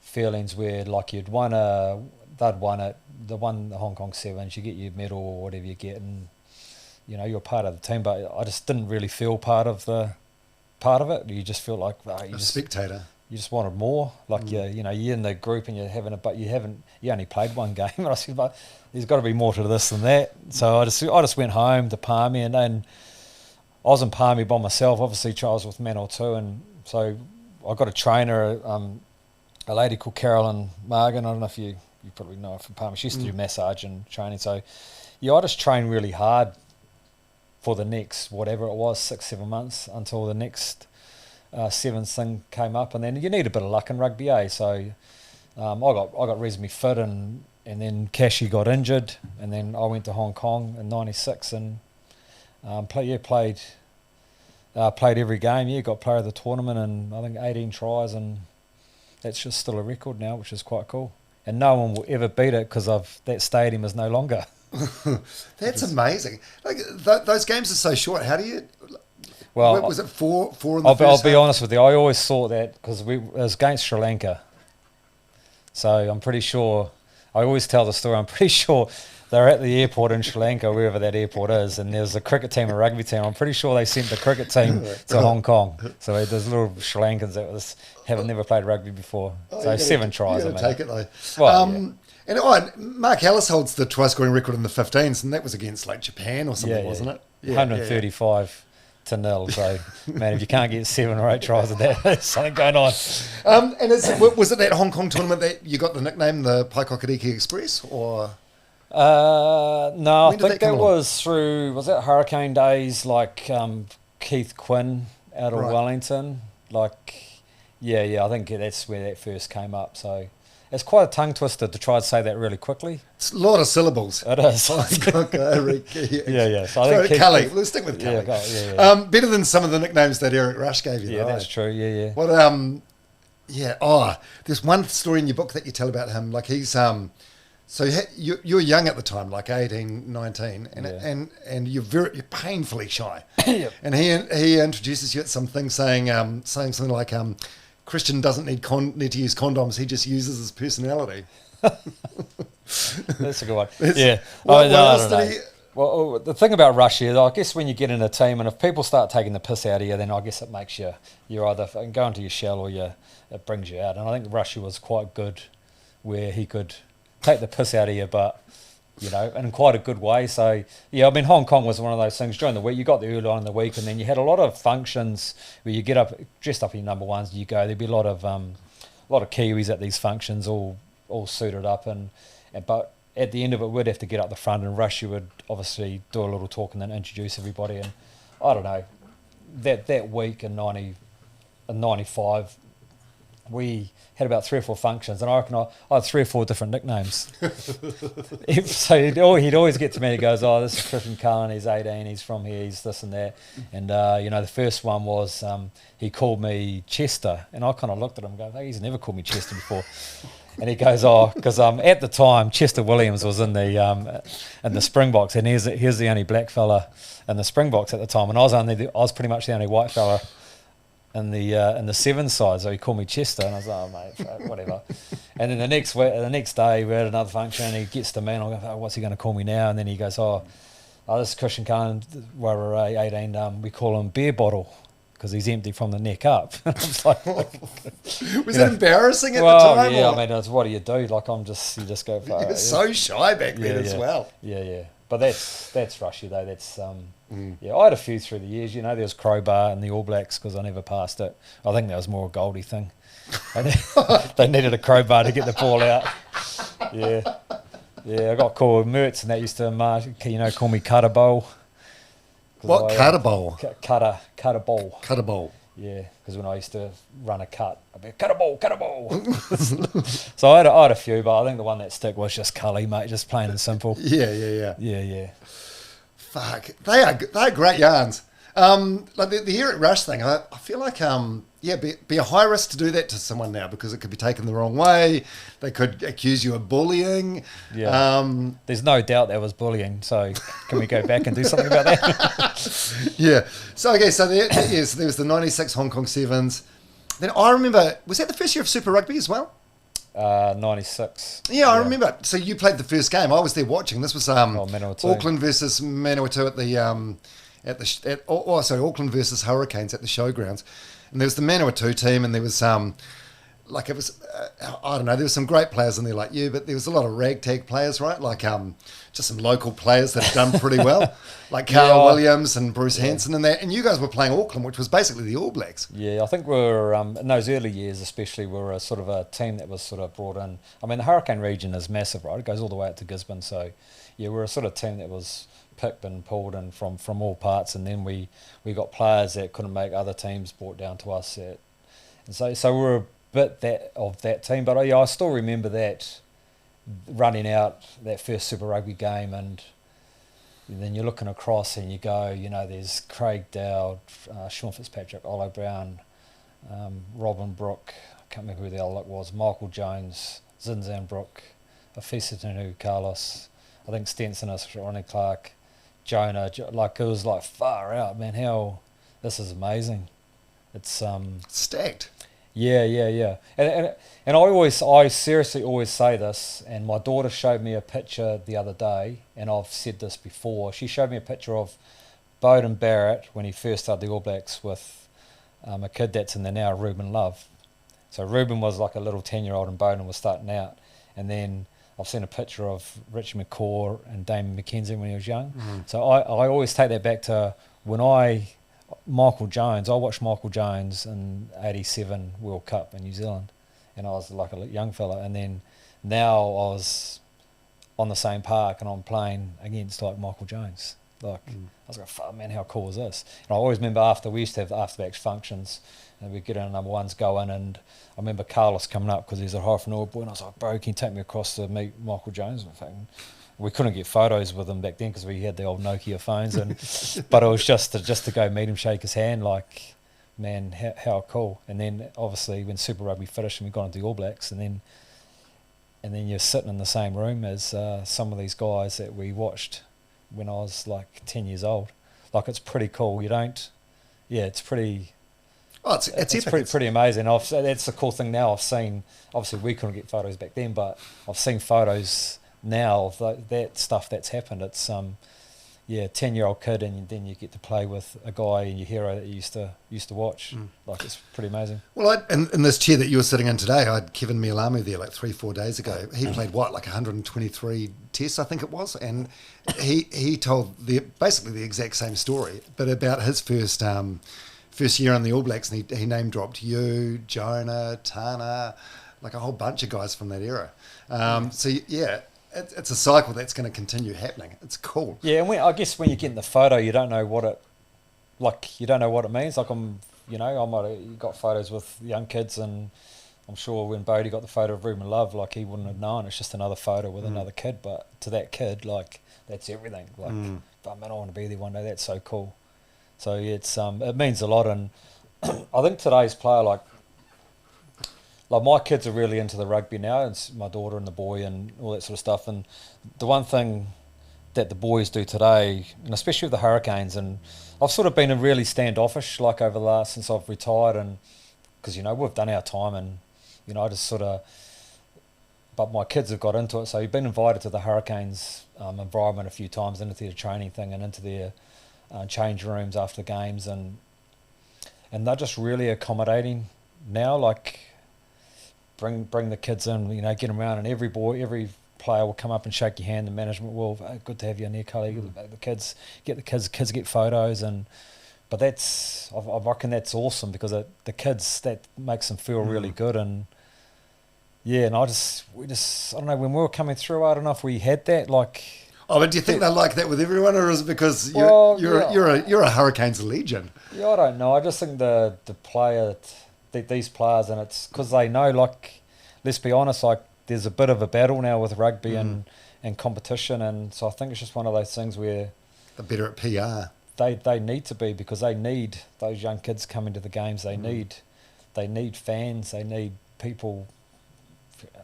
feelings where like they'd won it, the Hong Kong Sevens, you get your medal or whatever you get, and you're part of the team. But I just didn't really feel part of it. You just feel like a spectator. You just wanted more. Like you're in the group and you're having it, but you only played one game. And I said, but there's got to be more to this than that. So I just went home to Palmy, and I was in Palmy by myself. Obviously, Charles with Manawatu, and so I got a trainer, a lady called Carolyn Margan. I don't know if you probably know her from Palmy. She used to do massage and training. So I just trained really hard for the next whatever it was 6-7 months until the next Sevens thing came up, and then you need a bit of luck in rugby, so I got reasonably fit, and then Cashy got injured, and then I went to Hong Kong in 96 and played every game. Got player of the tournament and I think 18 tries, and that's just still a record now, which is quite cool. And no one will ever beat it because that stadium is no longer. That's amazing. Like those games are so short. How do you? Well, was it four in the first I'll be half? honest with you. I always thought that because it was against Sri Lanka. So I'm pretty sure, I always tell the story, I'm pretty sure they're at the airport in Sri Lanka, wherever that airport is, and there's a cricket team, a rugby team. I'm pretty sure they sent the cricket team to Hong Kong. So there's little Sri Lankans that haven't never played rugby before. So 7 tries. You got to take it though. Well, And Mark Ellis holds the try scoring record in the 15s, and that was against like Japan or something, wasn't it? 135 to 0. So, man, if you can't get 7 or 8 tries of that, there's something going on. And was it that Hong Kong tournament that you got the nickname the Paikokadiki Express, or? No, I think that was through, was that Hurricane days, like Keith Quinn out of Wellington? Like, I think that's where that first came up. So, it's quite a tongue twister to try to say that really quickly. It's a lot of syllables. It is. Yeah. So I think Cully. Let's stick with Cully. Better than some of the nicknames that Eric Rush gave you. Yeah, that's true. Yeah. What? There's one story in your book that you tell about him. Like he's so you were young at the time, like 18, 19, and you're painfully shy. Yep. And he introduces you at something saying something like Christian doesn't need to use condoms. He just uses his personality. That's a good one. I don't know. Well, the thing about Rush is, I guess when you get in a team and if people start taking the piss out of you, then I guess it makes you're either go into your shell or it brings you out. And I think Rushy was quite good where he could take the piss out of you, but in quite a good way. So yeah, I mean, Hong Kong was one of those things during the week. You got the early on in the week, and then you had a lot of functions where you get up dressed up in your number ones. You go. There'd be a lot of Kiwis at these functions, all suited up, but at the end of it, we'd have to get up the front, and Rushy would obviously do a little talk and then introduce everybody. And I don't know, that week in 95, we had about 3 or 4 functions, and I reckon I had 3 or 4 different nicknames. So he'd always get to me and he goes, "Oh, this is Christian Cullen, he's 18, he's from here, he's this and that." And, the first one was he called me Chester, and I kind of looked at him and go, "Hey, he's never called me Chester before." And he goes, "Oh, because at the time, Chester Williams was in the Springboks, and here's the only black fella in the Springboks at the time, and I was pretty much the only white fella in the 7 side, so he called me Chester, and I was like, "Oh, mate, whatever." And then the next day we had another function, and he gets to me, and I go, "Oh, what's he going to call me now?" And then he goes, "Oh, this is Christian Cullen, where we're 18, we call him Beer Bottle, because he's empty from the neck up." I was like, was it embarrassing at the time? Yeah, I mean, it's, what do you do? Like, you just go. You're so shy back then as well. Yeah. But that's Rushy though. That's I had a few through the years. There was Crowbar and the All Blacks because I never passed it. I think that was more a Goldie thing. They needed a crowbar to get the ball out. Yeah. I got called Mertz, and that used to call me Cutter Bowl. What, Cutter Bowl? Cutter Bowl. Cutter Bowl. Yeah, because when I used to run a cut, I'd be cut a ball. So I had a few, but I think the one that stuck was just Cully, mate, just plain and simple. Yeah. Fuck, they are great yarns. Like the Eric Rush thing, I feel like be a high risk to do that to someone now because it could be taken the wrong way. They could accuse you of bullying. Yeah. There's no doubt that was bullying. So can we go back and do something about that? Yeah. So there was the 96 Hong Kong Sevens. Then I remember, was that the first year of Super Rugby as well? 96. Yeah, I remember. So you played the first game. I was there watching. This was Manawatu. Auckland versus Manawatu Auckland versus Hurricanes at the showgrounds. And there was the Manawatu team, and there was I don't know, there were some great players in there like you, but there was a lot of ragtag players, right? Like just some local players that had done pretty well, like Carl Williams and Bruce Hanson and that. And you guys were playing Auckland, which was basically the All Blacks. Yeah, I think we were, in those early years especially, we were a sort of a team that was sort of brought in. I mean, the Hurricane region is massive, right? It goes all the way out to Gisborne. So, yeah, we're a sort of team that was picked and pulled in from all parts, and then we got players that couldn't make other teams brought down to us. And so we were a bit of that team, but I still remember that running out that first Super Rugby game, and then you're looking across and you go, there's Craig Dowd, Sean Fitzpatrick, Olo Brown, Robin Brooke, I can't remember who the other look was, Michael Jones, Zinzan Brooke, Afisatanu Carlos, I think Stensonis, Ronnie Clark, Jonah, like it was like far out, man. How this is amazing. It's stacked. Yeah. And I seriously always say this. And my daughter showed me a picture the other day, and I've said this before. She showed me a picture of Beauden Barrett when he first started the All Blacks with a kid that's in there now, Ruben Love. So Ruben was like a little 10-year-old, and Beauden was starting out, and then I've seen a picture of Richie McCaw and Damon McKenzie when he was young. So I always take that back to when I watched Michael Jones in '87 World Cup in New Zealand, and I was like a young fella, and then now I was on the same park and I'm playing against like Michael Jones. I was like, fuck, man, how cool is this? And I always remember we used to have after-match functions, and we get our number ones going. And I remember Carlos coming up because he's a half an old boy, and I was like, bro, can you take me across to meet Michael Jones? And we couldn't get photos with him back then because we had the old Nokia phones, but it was just to go meet him, shake his hand, like, man, how cool. And then obviously when Super Rugby finished and we got into the All Blacks, and then you're sitting in the same room as some of these guys that we watched when I was like 10 years old. Like, it's pretty cool. It's pretty. Oh, it's pretty amazing. That's the cool thing now. I've seen, obviously we couldn't get photos back then, but I've seen photos now of that stuff that's happened. It's 10-year-old kid, and then you get to play with a guy and your hero that you used to watch. Like, it's pretty amazing. Well, in this chair that you were sitting in today, I had Kevin Mialamu there like 3-4 days ago. He played like 123 tests, I think it was, and he told basically the exact same story, but about his first year in the All Blacks, and he name dropped you, Jonah, Tana, like a whole bunch of guys from that era. It's a cycle that's going to continue happening. It's cool. Yeah, and I guess when you get in the photo, you don't know what it means. Like, I might have got photos with young kids, and I'm sure when Bodie got the photo of Ruben Love, like, he wouldn't have known. It's just another photo with another kid, but to that kid, like, that's everything. Like, but man, I want to be there one day. That's so cool. So it's it means a lot, and I think today's player, like my kids are really into the rugby now. It's my daughter and the boy and all that sort of stuff. And the one thing that the boys do today, and especially with the Hurricanes, and I've sort of been really standoffish, like, over the last, since I've retired, and because, we've done our time, and, I just sort of, but my kids have got into it. So you've been invited to the Hurricanes environment a few times, into their training thing and into their change rooms after games, and they're just really accommodating now, like, bring the kids in, get them around, and every player will come up and shake your hand. The management will, good to have you in there, colleague. The kids get photos, but I reckon that's awesome, because the kids, that makes them feel really good. And and I don't know, when we were coming through, I don't know if we had that, like. Oh, but do you think they're like that with everyone, or is it because you're a Hurricanes legend? Yeah, I don't know. I just think the player. These players, and it's because they know, like, let's be honest, like, there's a bit of a battle now with rugby and competition, and so I think it's just one of those things where they're better at PR. They need to be, because they need those young kids coming to the games. They need fans. They need people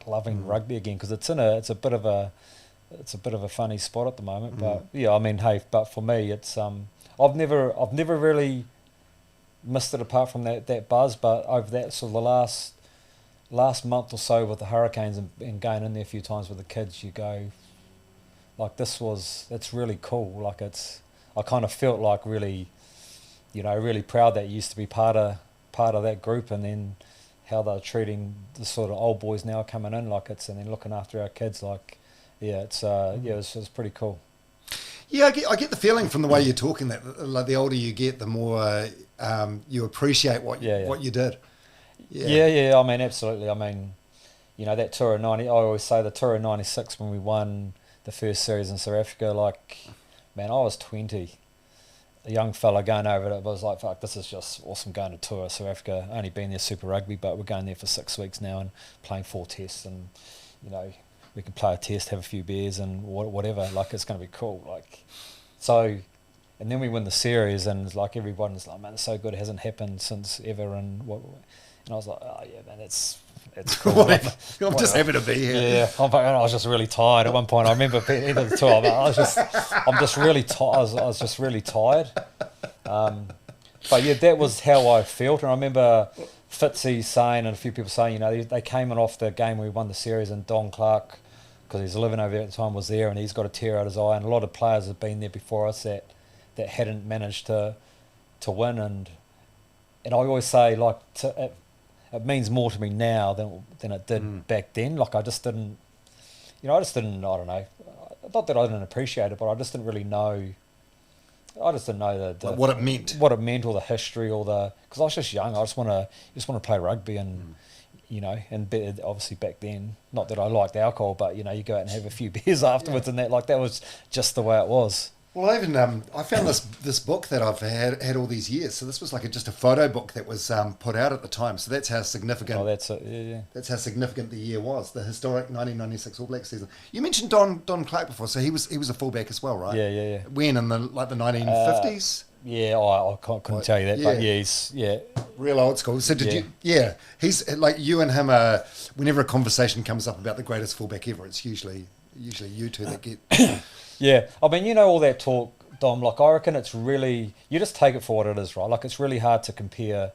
loving rugby again, because it's a bit of a funny spot at the moment. But I mean, hey, but for me, it's I've never really missed it apart from that buzz, but over that sort of the last month or so with the Hurricanes and going in there a few times with the kids, you go, like, that's really cool. Like, I kind of felt like really, really proud that you used to be part of that group, and then how they're treating the sort of old boys now coming in, like, and then looking after our kids, like, it's pretty cool. Yeah, I get the feeling from the way you're talking that, like, the older you get, the more you appreciate what you did. Yeah. I mean, absolutely. I mean, that tour of 90. I always say the tour of 96 when we won the first series in South Africa. Like, man, I was 20, a young fella going over it. I was like, fuck, this is just awesome, going to tour of South Africa. Only been there Super Rugby, but we're going there for 6 weeks now and playing 4 tests, and we can play a test, have a few beers, and whatever. Like, it's going to be cool. Like, so, and then we win the series, and it's like everyone's like, man, it's so good. It hasn't happened since ever, and I was like, oh yeah, man, it's cool. I'm just happy to be here. Yeah, I was just really tired at one point. I remember at the end of the tour, I'm just really tired. I was just really tired. But yeah, that was how I felt, and I remember Fitzy saying, and a few people saying, they came in off the game where we won the series, and Don Clark, because he's living over there at the time, was there, and he's got a tear out his eye, and a lot of players have been there before us that hadn't managed to win, and I always say, like, it means more to me now than it did back then. Like, I just didn't, I don't know, not that I didn't appreciate it, but I just didn't really know. I just didn't know like what it meant, or the history, because I was just young. I just want to play rugby, and and obviously back then, not that I liked alcohol, but you go out and have a few beers afterwards, and that was just the way it was. Well, I found this book that I've had all these years. So this was like just a photo book that was put out at the time. So that's how significant. Oh, that's it. Yeah. That's how significant the year was. The historic 1996 All Blacks season. You mentioned Don Clark before, so he was a fullback as well, right? Yeah. When in the 1950s? Yeah, I couldn't tell you that, but he's real old school. So did you? Yeah, he's like you and him. Whenever a conversation comes up about the greatest fullback ever, it's usually you two that get. Yeah, I mean, all that talk, Dom. Like, I reckon it's really, you just take it for what it is, right? Like, it's really hard to compare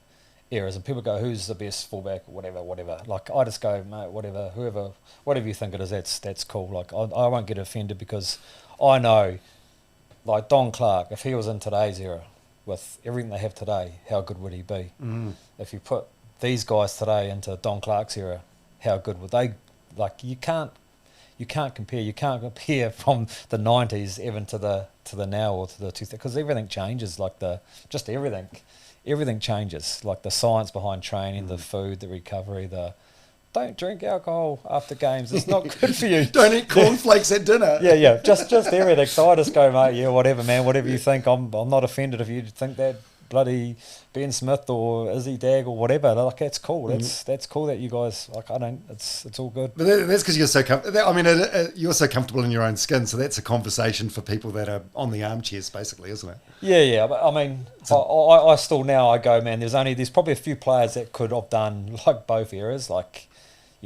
eras, and people go, "Who's the best fullback?" Whatever. Like, I just go, mate, whatever you think it is, that's cool. Like, I won't get offended because I know. Like Don Clark, if he was in today's era with everything they have today, how good would he be? Mm. If you put these guys today into Don Clark's era, how good would they? Like you can't compare. You can't compare from the 90s even to the now or to the 2000s because everything changes. Like everything changes. Like the science behind training, the food, the recovery, don't drink alcohol after games. It's not good for you. Don't eat cornflakes at dinner. Yeah. Just everything. So I just go, mate. Yeah, whatever, man. Whatever you think. I'm not offended if you think that bloody Ben Smith or Izzy Dag or whatever. Like that's cool. That's cool that you guys like. I don't. It's all good. But that's because you're so comfortable. I mean, you're so comfortable in your own skin. So that's a conversation for people that are on the armchairs, basically, isn't it? Yeah. But I mean, I still now I go, man. There's probably a few players that could have done like both eras, like.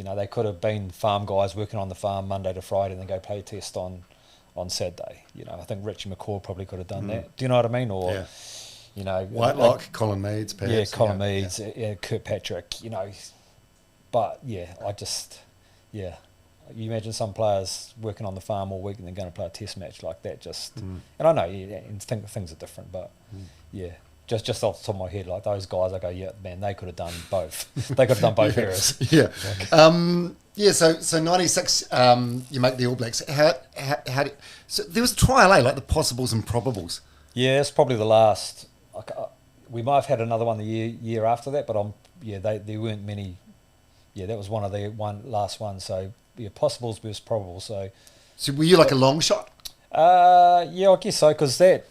They could have been farm guys working on the farm Monday to Friday and then go play a test on Saturday. I think Richie McCaw probably could have done that. Do you know what I mean? Or, Whitelock, Colin Meads, perhaps. Yeah, Colin Meads, Kirkpatrick, But, you imagine some players working on the farm all week and then going to play a test match like that and I know, and things are different, but, Just off the top of my head, like those guys, I go, yeah, man, they could have done both. They could have done both eras. Yeah. So 96, you make the All Blacks. So there was a trial, like the possibles and probables. Yeah, it's probably the last. We might have had another one the year after that, but there weren't many. Yeah, that was one of the last ones. So possibles versus probables. So were you like a long shot? Yeah, I guess so, because that.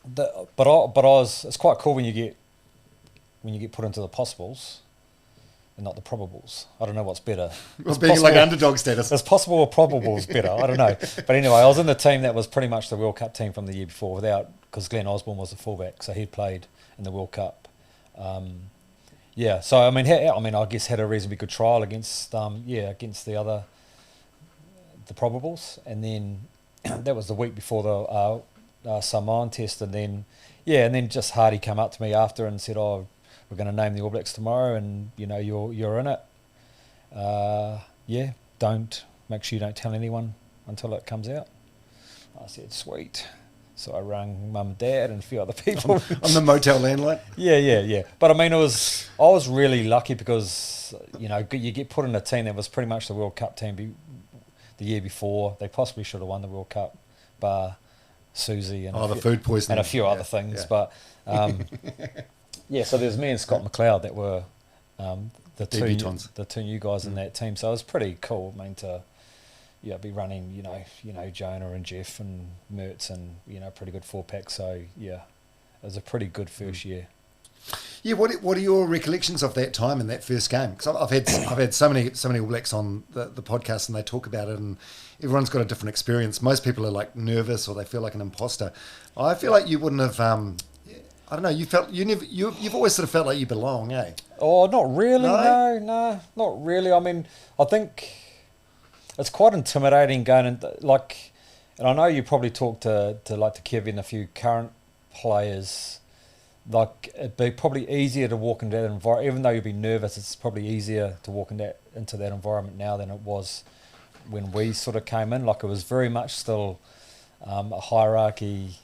It's quite cool when you get put into the possibles and not the probables. I don't know what's better. Well, being like underdog status. It's possible or probables better. I don't know. But anyway, I was in the team that was pretty much the World Cup team from the year before because Glenn Osborne was the fullback, so he'd played in the World Cup. So I guess had a reasonably good trial against the probables, and then that was the week before the Samoan test, and then just Hardy came up to me after and said, "Oh, we're going to name the All Blacks tomorrow, and you're in it. Don't make sure you don't tell anyone until it comes out." I said, "Sweet." So I rang mum and dad and a few other people on the motel landline. Yeah. But I mean, I was really lucky because you get put in a team that was pretty much the World Cup team the year before. They possibly should have won the World Cup, but Susie and the food poisoning and a few other things, but so there's me and Scott McLeod that were the two new guys in that team. So it was pretty cool, to be running Jonah and Jeff and Mertz and pretty good 4-pack. So it was a pretty good first year. Yeah, what are your recollections of that time in that first game? Because I've had so many All Blacks on the podcast and they talk about it, and everyone's got a different experience. Most people are like nervous or they feel like an imposter. I feel like you wouldn't have. I don't know. You've always sort of felt like you belong, eh? Oh, not really. No, not really. I mean, I think it's quite intimidating going and and I know you probably talked to Kevin and a few current players. Like it'd be probably easier to walk into that environment, even though you'd be nervous. It's probably easier to walk into that environment now than it was when we sort of came in. Like it was very much still a hierarchy.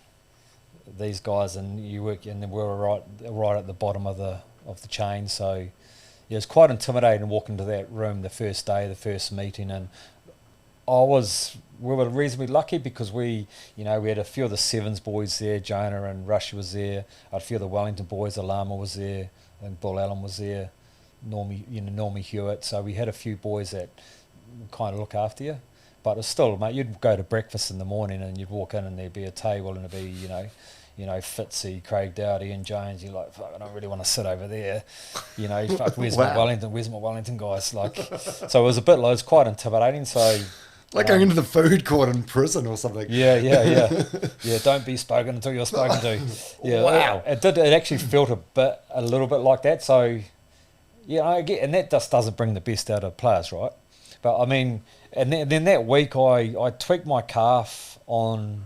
These guys and you work, and then we're right at the bottom of the chain. So it's quite intimidating walking into that room the first day, the first meeting, and we were reasonably lucky because we had a few of the Sevens boys there. Jonah and Rush was there. A few of the Wellington boys. Alama was there. I think Bull Allen was there. Normie Hewitt. So we had a few boys that kind of look after you. But it's still, mate, you'd go to breakfast in the morning and you'd walk in and there'd be a table and it'd be, Fitzy, Craig Dowdy and Jones. You're like, fuck, I don't really want to sit over there. Fuck, where's my Wellington guys? Like, so it was it was quite intimidating. So, like going into the food court in prison or something. Yeah. Yeah, don't be spoken until you're spoken to. Yeah, wow. It actually felt a little bit like that. So, I get, and that just doesn't bring the best out of players, right? But I mean, and then that week I tweaked my calf on,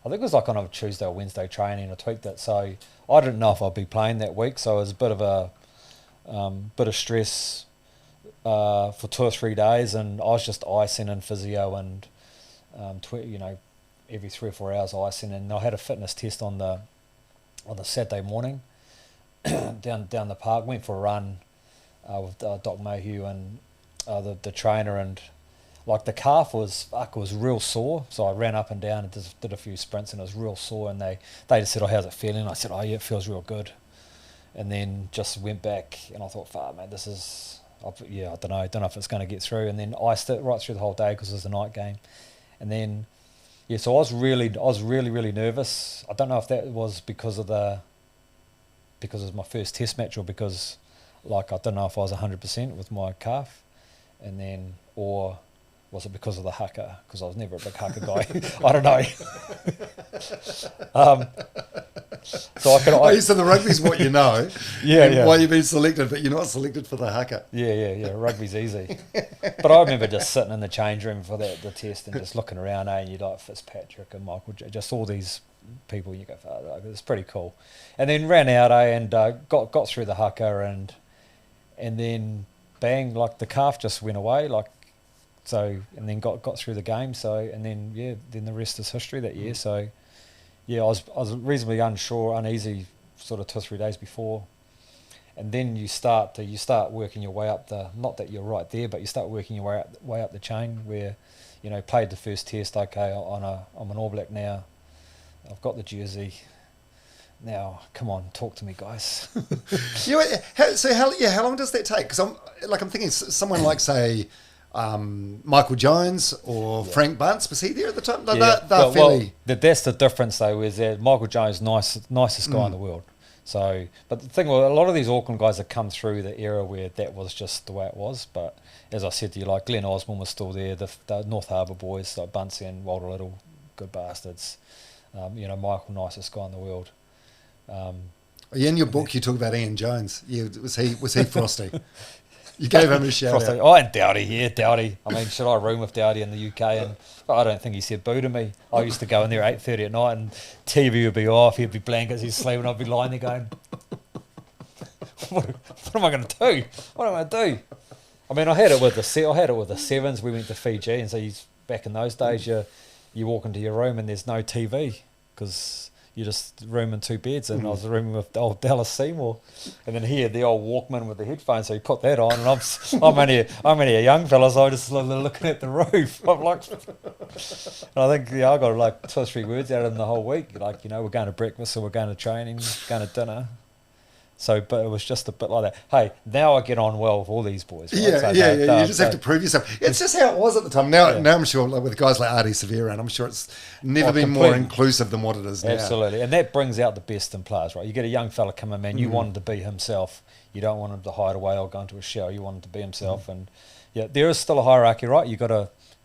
I think it was like on a Tuesday or Wednesday training. I tweaked it, so I didn't know if I'd be playing that week. So it was a bit of stress for 2 or 3 days, and I was just icing and physio and every 3 or 4 hours icing, and I had a fitness test on the Saturday morning down the park. Went for a run with Doc Mayhew and the trainer, and like the calf was real sore, so I ran up and down and just did a few sprints and it was real sore, and they just said, "Oh, how's it feeling?" I said, "Oh yeah, it feels real good," and then just went back and I thought, "Fuck, man, this is." I don't know if it's going to get through, and then iced it right through the whole day because it was a night game, and then so I was really nervous. I don't know if that was because it was my first test match or because like I don't know if I was 100% with my calf, and then or was it because of the haka? Because I was never a big haka guy. I don't know. So the rugby's what you know. Yeah. Why you've been selected, but you're not selected for the haka. Yeah. Rugby's easy. But I remember just sitting in the change room for the test and just looking around, and you'd like Fitzpatrick and Michael, just all these people. You go, oh, it's pretty cool. And then ran out, and got through the haka, and then bang, like the calf just went away, like. So, and then got through the game. So, and then then the rest is history that year. So, I was reasonably uneasy, sort of 2 or 3 days before, and then you start working your way up not that you're right there, but you start working your way up the chain where, played the first test. Okay, I'm an All Black now. I've got the jersey. Now, come on, talk to me, guys. How long does that take? Because I'm thinking someone like say. Michael Jones or Frank Bunce, was he there at the time? They're fairly... that's the difference though, is that Michael Jones, nicest guy in the world. So, but the thing was, a lot of these Auckland guys have come through the era where that was just the way it was. But as I said to you, like Glenn Osborne was still there, the North Harbour boys like Bunce and Walter Little, good bastards. Michael, nicest guy in the world. In your book, you talk about Ian Jones. Yeah, was he frosty? You gave him a shout out. Oh, and Dowdy. I mean, should I room with Dowdy in the UK? And I don't think he said boo to me. I used to go in there 8:30 at night, and TV would be off. He'd be blankets, he'd sleep, and I'd be lying there going, "What am I going to do? What am I going to do?" I mean, I had it with the sevens. We went to Fiji, and so back in those days, you walk into your room and there's no TV because you just room in 2 beds, and I was rooming with old Dallas Seymour, and then he had the old Walkman with the headphones, so he put that on, and I'm only a young fella, so I just looking at the roof. I'm like, and I think I got like 2 or 3 words out of him the whole week, like we're going to breakfast, or we're going to training, going to dinner. So, but it was just a bit like that. Hey, now I get on well with all these boys. Right? Yeah. You just have to prove yourself. It's just how it was at the time. Now I'm sure, like with guys like Artie Severe, and I'm sure it's never been more inclusive than what it is now. Absolutely, and that brings out the best in players, right? You get a young fella come in, man. You want him to be himself. You don't want him to hide away or go into a shell. You want him to be himself, and there is still a hierarchy, right?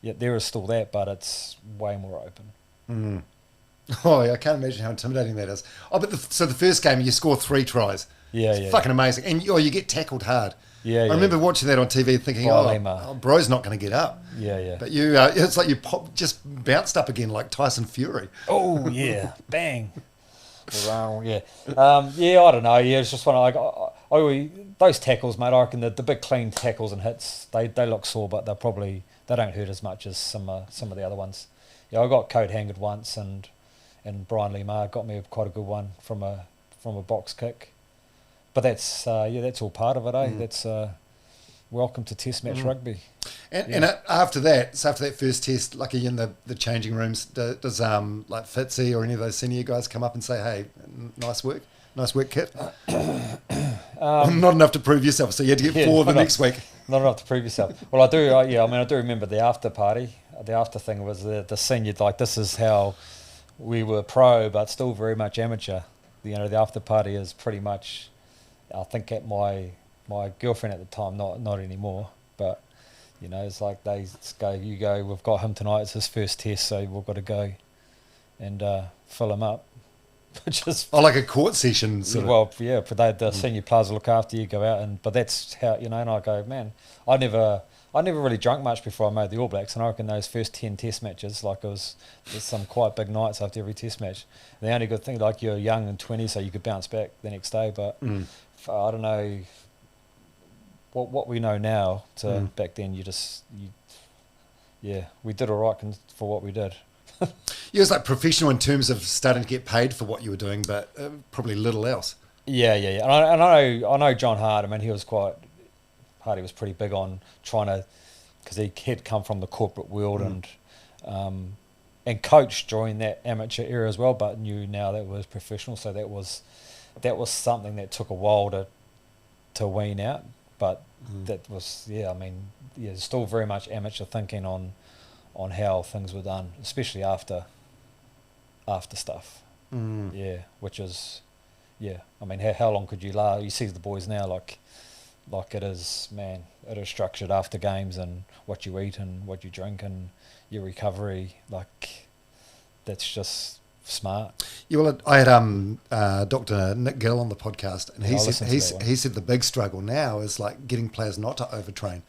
There is still that, but it's way more open. Oh, I can't imagine how intimidating that is. Oh, but so the first game you score 3 tries. Yeah. Fucking amazing. And you get tackled hard. Yeah. I remember watching that on TV thinking, bro's not going to get up. Yeah. But it's like you just bounced up again like Tyson Fury. Oh, yeah. Bang. Yeah. I don't know. Yeah, it's just one those tackles, mate, I reckon the big clean tackles and hits, they look sore, but they don't hurt as much as some of the other ones. Yeah, I got coat hangered once, and Brian Lee got me quite a good one from a box kick. But that's all part of it, eh? That's welcome to Test match rugby. And after that first test, like in the changing rooms, does like Fitzy or any of those senior guys come up and say, "Hey, nice work, kid"? Not enough to prove yourself, so you had to get 4 the next week. Not enough to prove yourself. Well, I do. I do remember the after party. the after thing was the senior, like this is how we were pro, but still very much amateur. You know, the after party is pretty much, I think at my girlfriend at the time, not anymore, but you know, it's like they go, you go, we've got him tonight, it's his first test, so we've got to go and fill him up. Which is like a court session sort of. Well, yeah, but the senior players will look after you, go out, but that's how, you know, and I go, man, I never really drunk much before I made the All Blacks, and I reckon those first 10 test matches, like there's some quite big nights after every test match. And the only good thing, like you're young and 20, so you could bounce back the next day, but I don't know what we know now to back then, we did all right for what we did. You was like professional in terms of starting to get paid for what you were doing, but probably little else. Yeah. And I know John Hart. I mean, Hardy was pretty big on trying to, because he had come from the corporate world and coached during that amateur era as well, but knew now that was professional. So that was something that took a while to wean out, but that was still very much amateur thinking on how things were done, especially after stuff. Which is, I mean, how long could you last? You see the boys now, like it is structured after games, and what you eat and what you drink and your recovery, like that's just smart. Yeah, well, I had Dr. Nick Gill on the podcast, and he said the big struggle now is like getting players not to overtrain.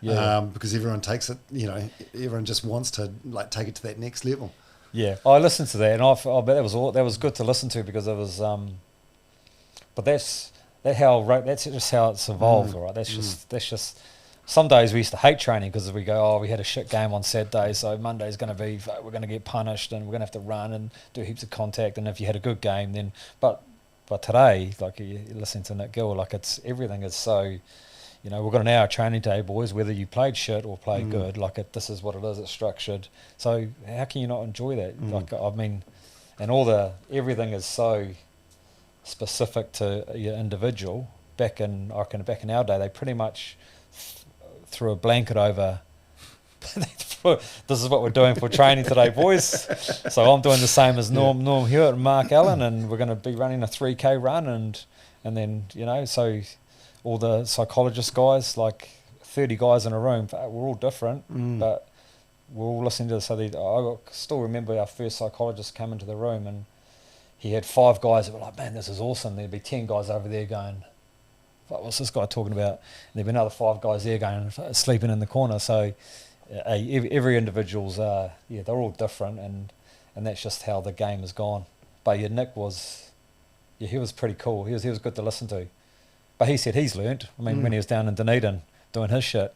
Because everyone takes it, you know, everyone just wants to like take it to that next level. Yeah, I listened to that, and I bet that was good to listen to, because it was, but that's just how it's evolved, all right. That's just. Some days we used to hate training because we go, we had a shit game on Saturday, so Monday's going to be, we're going to get punished and we're going to have to run and do heaps of contact. And if you had a good game, then, but today, like you're listening to Nick Gill, like everything is so. You know, we've got an hour training day, boys, whether you played shit or played good, like this is what it is, it's structured. So how can you not enjoy that? Like, I mean, and everything is so specific to your individual. Back in our day, they pretty much threw a blanket over, this is what we're doing for training today, boys. So I'm doing the same as Norm Hewitt and Mark Allen, and we're going to be running a 3K run, and then, you know, so all the psychologist guys, like 30 guys in a room, we're all different, but we're all listening to this. So I still remember our first psychologist come into the room, and he had 5 guys that were like, man, this is awesome. There'd be 10 guys over there going, what's this guy talking about? And there'd be another 5 guys there going, sleeping in the corner. So every individual's, they're all different, and that's just how the game has gone. But Nick he was pretty cool. He was good to listen to. But he said he's learnt. I mean, when he was down in Dunedin doing his shit,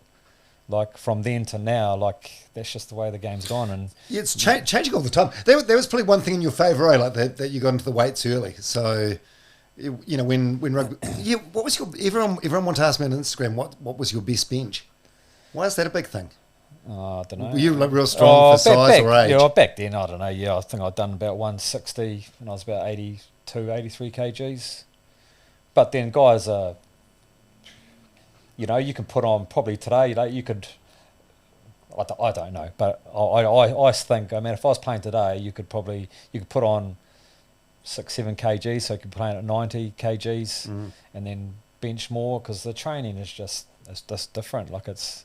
like from then to now, like that's just the way the game's gone. And it's changing all the time. There was probably one thing in your favour, right? Like that you got into the weights early. So, you know, when rugby, what was your everyone wanted to ask me on Instagram what was your best bench? Why is that a big thing? I don't know. Were you like real strong for size or age? Yeah, back then, I don't know. Yeah, I think I'd done about 160 when I was about 82, 83 kgs. But then guys are, you know, you can put on probably today, you know, you could, I don't know, but I think, I mean, if I was playing today, you could put on 6-7 kgs, so you could play at 90 kgs and then bench more, because the training is just different. Like it's,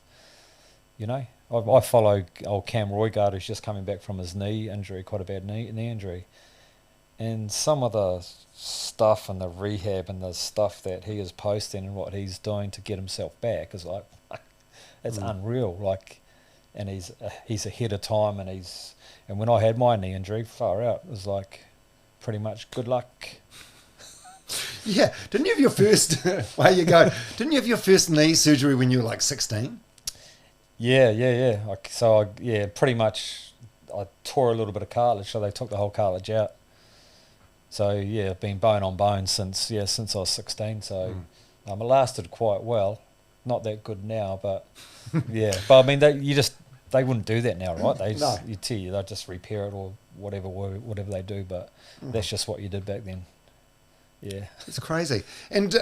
you know, I follow old Cam Roygard, who's just coming back from his knee injury, quite a bad knee injury. And some of the stuff and the rehab and the stuff that he is posting and what he's doing to get himself back is like, it's unreal. Like, and he's ahead of time, and when I had my knee injury, far out, it was like pretty much good luck. Yeah, didn't you have your first? Where you go? Didn't you have your first knee surgery when you were like 16? Yeah. Like, so pretty much I tore a little bit of cartilage, so they took the whole cartilage out. So yeah, I've been bone on bone since I was 16. So it lasted quite well. Not that good now, but yeah. But I mean, they wouldn't do that now, right? They'll just repair it or whatever they do. But that's just what you did back then. Yeah, it's crazy. And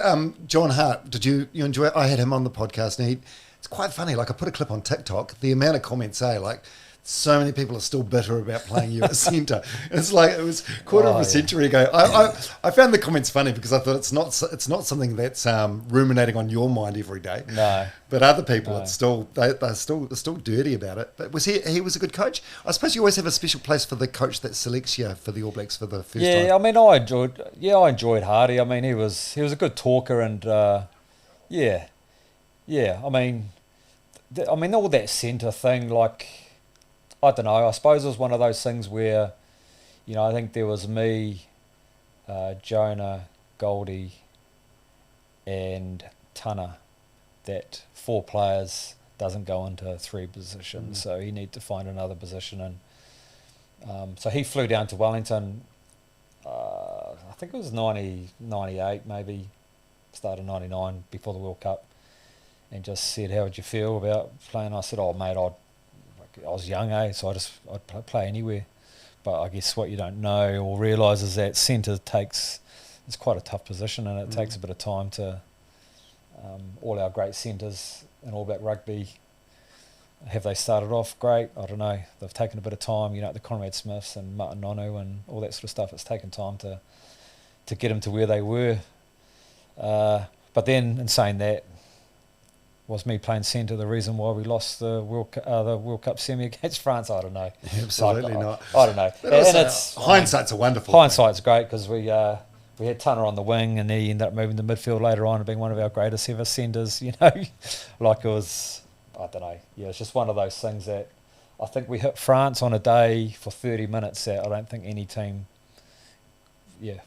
John Hart, did you enjoy it? I had him on the podcast, and it's quite funny. Like I put a clip on TikTok. The amount of comments like so many people are still bitter about playing you at centre. It's like it was quarter of a century ago. I found the comments funny because I thought it's not something that's ruminating on your mind every day. No, but other people, it's still they're still dirty about it. But he was a good coach. I suppose you always have a special place for the coach that selects you for the All Blacks for the first time. Yeah, I mean, I enjoyed Harvey. I mean, he was a good talker and yeah. I mean, all that centre thing, like, I don't know. I suppose it was one of those things where, I think there was me, Jonah, Goldie, and Tunner. That 4 players doesn't go into 3 positions, so you need to find another position. And so he flew down to Wellington. I think it was 98, maybe start of 99 before the World Cup, and just said, "How would you feel about playing?" I said, "Oh, mate, I was young, so I'd play anywhere." But I guess what you don't know or realise is that centre it's quite a tough position, and it takes a bit of time to. All our great centres in All Black Rugby, have they started off great? I don't know. They've taken a bit of time, the Conrad Smiths and Martin Nonu and all that sort of stuff. It's taken time to get them to where they were. But then, in saying that, was me playing centre the reason why we lost the World Cup semi against France? I don't know. Absolutely not. I don't know. And it's hindsight's a wonderful thing. Hindsight's great because we had Tunner on the wing, and he ended up moving to midfield later on and being one of our greatest ever centres. Like it was, I don't know. Yeah, it's just one of those things that I think we hit France on a day for 30 minutes that I don't think any team. Yeah,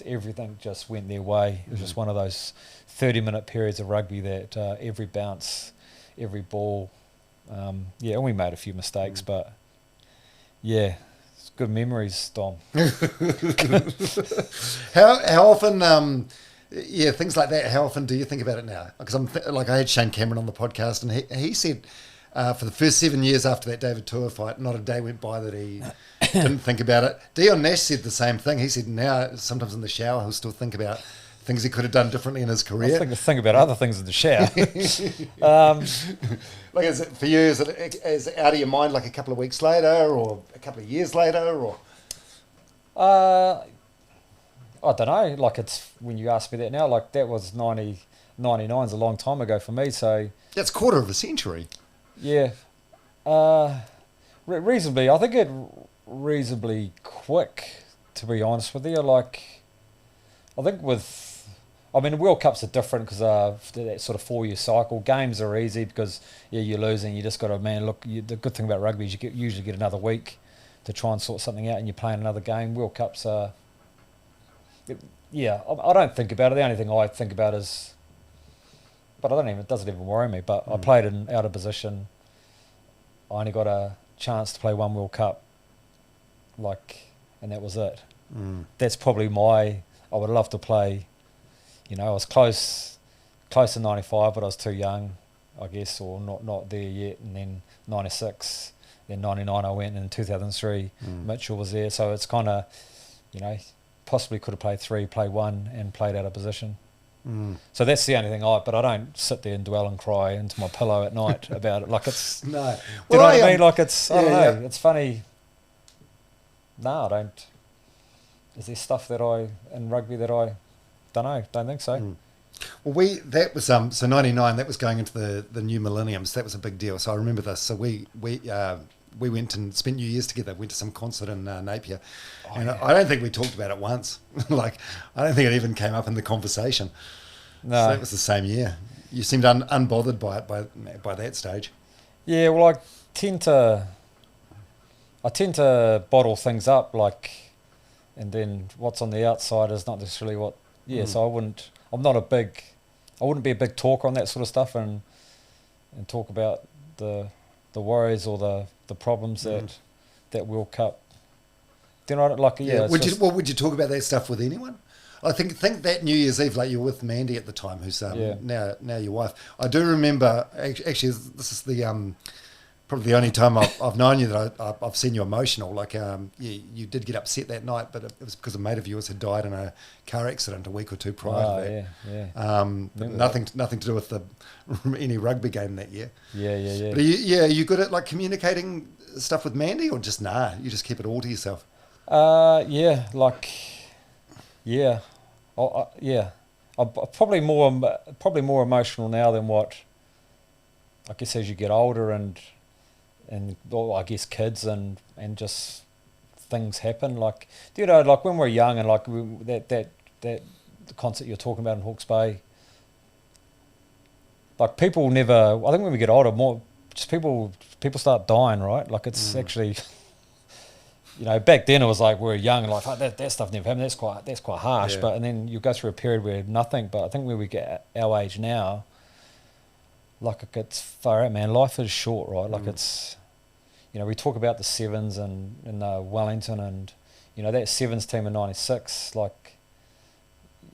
everything just went their way. It was just one of those 30-minute periods of rugby that every bounce, every ball, and we made a few mistakes, but yeah, it's good memories, Dom. How often, things like that, how often do you think about it now? Because I had Shane Cameron on the podcast, and he said for the first 7 years after that David Tua fight, not a day went by that he didn't think about it. Dion Nash said the same thing. He said now, sometimes in the shower, he'll still think about things he could have done differently in his career. I think about other things in the shower. Like, is it for you? Is it out of your mind like a couple of weeks later, or a couple of years later, or? I don't know. Like, it's when you ask me that now. Like, that was 99's a long time ago for me. So that's quarter of a century. Yeah, reasonably. I think it reasonably quick, to be honest with you. Like, I think the World Cups are different because that sort of 4-year cycle. Games are easy because you're losing. You just got to the good thing about rugby is you usually get another week to try and sort something out, and you're playing another game. World Cups are. I don't think about it. The only thing I think about is. But it doesn't even worry me. But I played out of position. I only got a chance to play one World Cup, and that was it. That's probably I would love to play. I was close to 95, but I was too young, I guess, or not there yet. And then 96, then 99 I went, and in 2003 Mitchell was there. So it's kind of, possibly could have played 3, played 1, and played out of position. So that's the only thing but I don't sit there and dwell and cry into my pillow at night about it. Like, it's no. Do you know what I mean? Like, it's I don't know. Yeah. It's funny. No, I don't. Is there stuff in rugby that I don't know? Don't think so. Well, that was so 99. That was going into the new millennium. So that was a big deal. So I remember this. So we went and spent New Year's together. Went to some concert in Napier, and I don't think we talked about it once. Like, I don't think it even came up in the conversation. No, so that was the same year. You seemed unbothered by it by that stage. Yeah, well, I tend to bottle things up, and then what's on the outside is not necessarily what. Yeah, so I wouldn't be a big talker on that sort of stuff, and talk about the worries or the problems that World Cup. Do you know what? Would you talk about that stuff with anyone? I think that New Year's Eve, like, you were with Mandy at the time, who's now your wife. I do remember, actually, this is probably probably the only time I've known you that I've seen you emotional. Like, you did get upset that night, but it was because a mate of yours had died in a car accident a week or two prior to that. But nothing to do with any rugby game that year. Yeah. But are you good at like communicating stuff with Mandy, or just you just keep it all to yourself? Yeah. I'm probably more emotional now than what, I guess, as you get older and well, I guess kids and just things happen. Like, like when we're young and like that the concert you're talking about in Hawke's Bay, like people never. I think when we get older, more just people start dying, right? Like it's actually. Back then it was like we were young, like that stuff never happened. That's quite harsh. But and then you go through a period where nothing. But I think when we get our age now, like it's far out, man. Life is short, right? Like it's, we talk about the sevens and Wellington and that sevens team in '96. Like,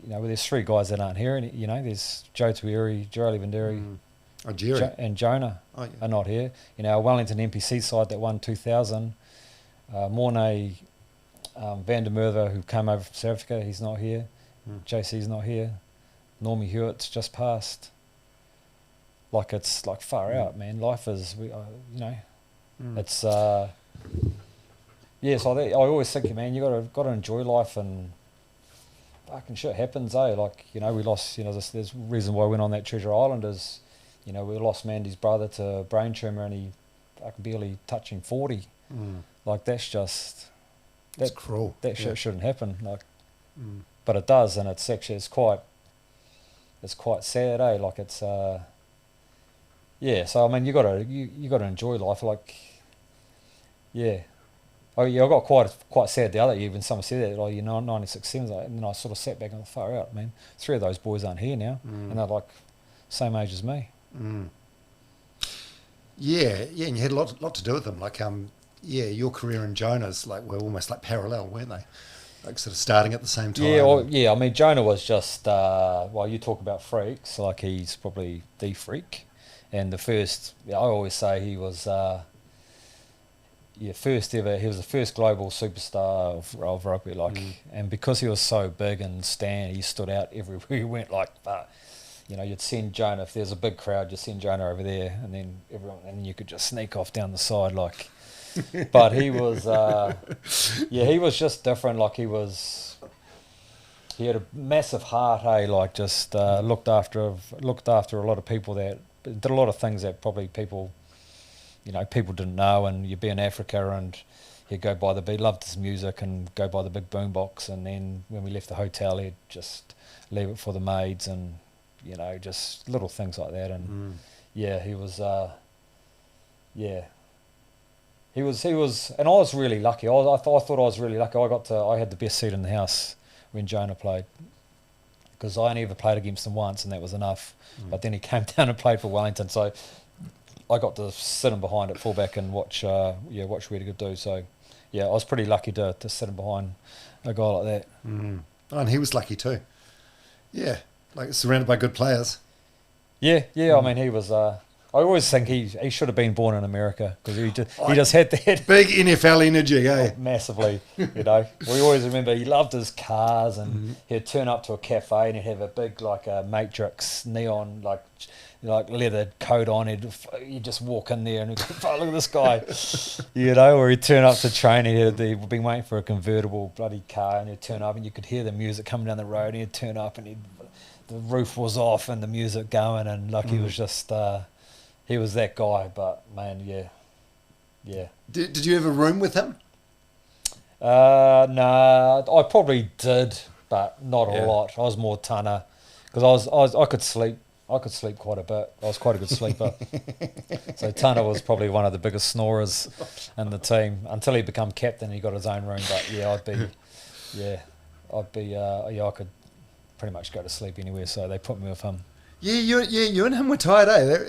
there's three guys that aren't here, and there's Joe Tuiri, Jerry Vanderi, and Jonah are not here. Our Wellington NPC side that won 2000. Mornay Van der Merwe, who came over from South Africa, he's not here. JC's not here. Normie Hewitt's just passed. Like it's like far out, man. Life is, it's So I always think, man, you got to enjoy life, and fucking shit happens, eh? Like we lost. There's reason why we went on that Treasure Island is, we lost Mandy's brother to brain tumor, and he fucking barely touching 40. Like that's cruel. That shit shouldn't happen. Like, but it does, and it's actually quite sad, eh? Like it's So I mean, you gotta enjoy life. Like, I got quite sad the other year when someone said that, like 96 sevens, and then I sort of sat back and far out, man. 3 of those boys aren't here now, and they're like same age as me. Yeah, and you had a lot to do with them. Like, your career and Jonah's were almost like parallel, weren't they? Like sort of starting at the same time. I mean, Jonah was just you talk about freaks, like he's probably the freak, and the first. I always say he was first ever. He was the first global superstar of rugby, and because he was so big and he stood out everywhere he went. Like, you'd send Jonah if there's a big crowd, you'd send Jonah over there, and then and you could just sneak off down the side, like. But he was, he was just different. Like he had a massive heart. Hey, like just looked after a lot of people that did a lot of things that probably people didn't know. And you'd be in Africa and he'd go by he loved his music and go by the big boombox. And then when we left the hotel, he'd just leave it for the maids and just little things like that. And he was, He was, and I was really lucky. I thought I was really lucky. I had the best seat in the house when Jonah played, because I only ever played against him once, and that was enough. But then he came down and played for Wellington, so I got to sit him behind at fullback and watch what he could do. So, I was pretty lucky to sit him behind a guy like that. Oh, and he was lucky too. Yeah, like surrounded by good players. I mean, he was. I always think he should have been born in America, because he just had that big NFL energy, eh? Massively, We always remember he loved his cars, and he'd turn up to a cafe and he'd have a big Matrix neon like leather coat on. He'd just walk in there and he'd go, oh, look at this guy, Or he'd turn up to train. He'd been waiting for a convertible bloody car, and he'd turn up and you could hear the music coming down the road. And he'd turn up and the roof was off and the music going, and he was just. He was that guy, but man, yeah. Did you have a room with him? Nah, I probably did, but not a lot. I was more Tana, because I could sleep. I could sleep quite a bit. I was quite a good sleeper. So Tana was probably one of the biggest snorers in the team until he became captain. He got his own room, but I could pretty much go to sleep anywhere. So they put me with him. Yeah, you and him were tight, eh? Do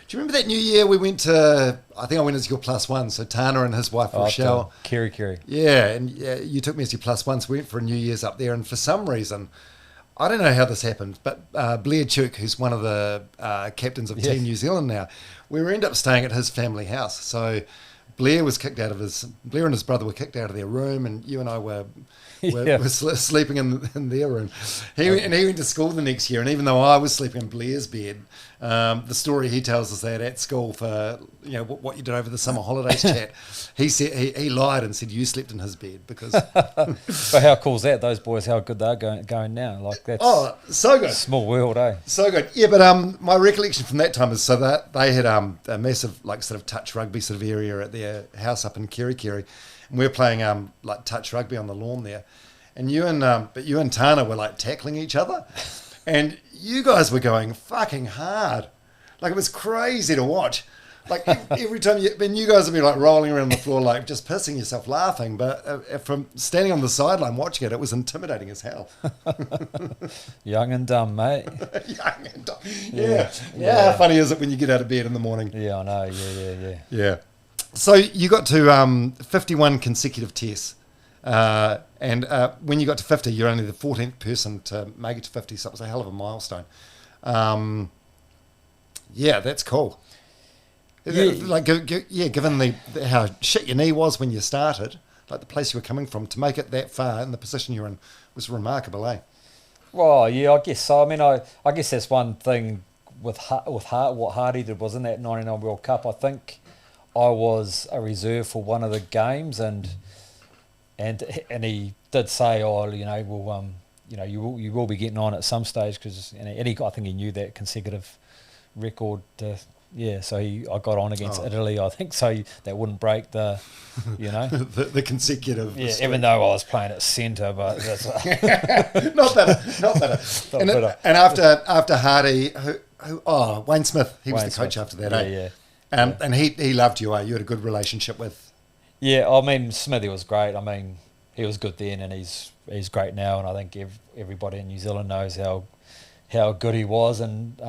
you remember that New Year we went to? I think I went as your +1. So Tana and his wife Rochelle. Kiri. Yeah, and you took me as your +1. So we went for a New Year's up there, and for some reason, I don't know how this happened, but Blair Chuk, who's one of the captains of Team New Zealand now, we ended up staying at his family house. So Blair and his brother were kicked out of their room, and you and I were sleeping in their room. He went to school the next year, and even though I was sleeping in Blair's bed, the story he tells us that at school for what you did over the summer holidays chat, he said he lied and said you slept in his bed because. But how cool is that? Those boys, how good they're going now. Like that's so good. Small world, eh? So good. Yeah, but my recollection from that time is so that they had a massive sort of touch rugby sort of area at their house up in Kerikeri. And we were playing touch rugby on the lawn there, and you and Tana were like tackling each other, and you guys were going fucking hard, like it was crazy to watch. Like every time you guys would be like rolling around the floor, like just pissing yourself laughing. But from standing on the sideline watching it, it was intimidating as hell. Young and dumb, mate. Young and dumb. Yeah. How funny is it when you get out of bed in the morning? Yeah, I know. Yeah. So you got to 51 consecutive tests. And when you got to 50, you're only the 14th person to make it to 50, so it was a hell of a milestone. Yeah, that's cool. Given how shit your knee was when you started, like the place you were coming from, to make it that far in the position you're in was remarkable, eh? Well, yeah, I guess so. I mean, I guess that's one thing with what Hardy did was in that 99 World Cup. I think I was a reserve for one of the games, and he did say, you will be getting on at some stage because I think he knew that consecutive record. So I got on against Italy, I think, so that wouldn't break the the consecutive. Yeah, even though I was playing at centre, but that's not better. And after Hardy, Wayne Smith, he was the coach after that, yeah. And he loved you, you had a good relationship with. Yeah, I mean, Smithy was great. I mean, he was good then, and he's great now, and I think everybody in New Zealand knows how good he was, and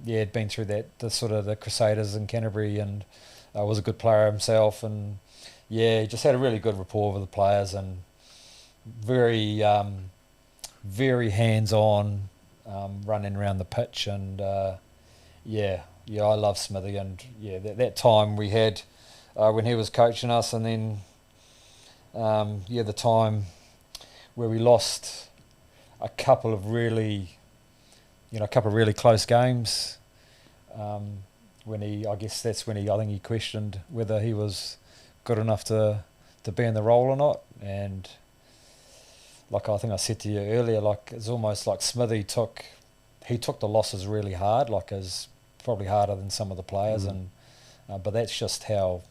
he'd been through the Crusaders in Canterbury, and was a good player himself, and he just had a really good rapport with the players, and very very hands-on, running around the pitch, and I love Smithy, and that time we had when he was coaching us, and then the time where we lost a couple of really close games. I think he questioned whether he was good enough to be in the role or not. And like I think I said to you earlier, like it's almost like Smithy took the losses really hard, like as probably harder than some of the players, and but that's just how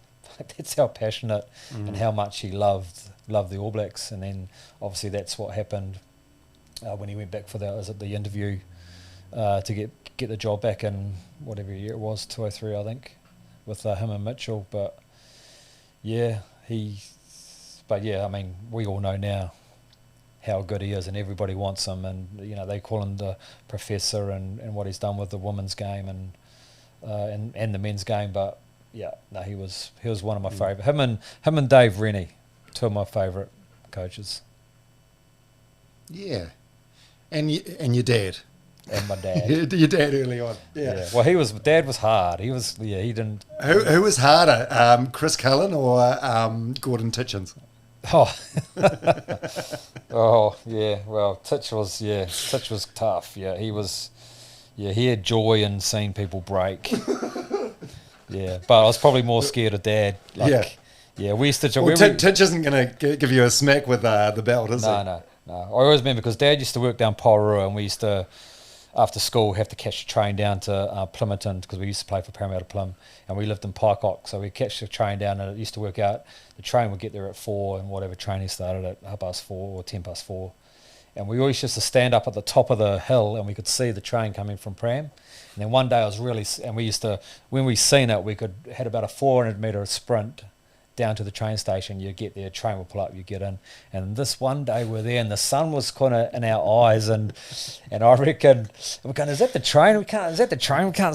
passionate and how much he loved the All Blacks. And then obviously that's what happened when he went back for the interview to get the job back in whatever year it was, 2003 I think, with him and Mitchell. But I mean, we all know now how good he is, and everybody wants him, and they call him the professor, and what he's done with the women's game and the men's game. But he was one of my favourite. Him and Dave Rennie, two of my favourite coaches. Yeah, and your dad. And my dad. Your dad early on. Yeah. Well, Dad was hard. He was. Yeah, he didn't. Who was harder, Chris Cullen or Gordon Titchens? Yeah. Well, Titch was tough. Yeah, he was. Yeah, he had joy in seeing people break. Yeah, but I was probably more scared of Dad. Yeah, we used to. Titch isn't going to give you a smack with the belt, is he? No. I always remember because Dad used to work down Pororua, and we used to, after school, have to catch the train down to Plympton, because we used to play for Parramatta Plym, and we lived in Pycock, so we'd catch the train down, and it used to work out, the train would get there at 4, and whatever training started at 4:30 or 4:10, and we always used to stand up at the top of the hill, and we could see the train coming from Pram. And then one day we used to, when we seen it, we had about a 400 metre sprint down to the train station. You get there, train will pull up, you get in. And this one day we're there, and the sun was kind of in our eyes, and I reckon we're going, is that the train? We can't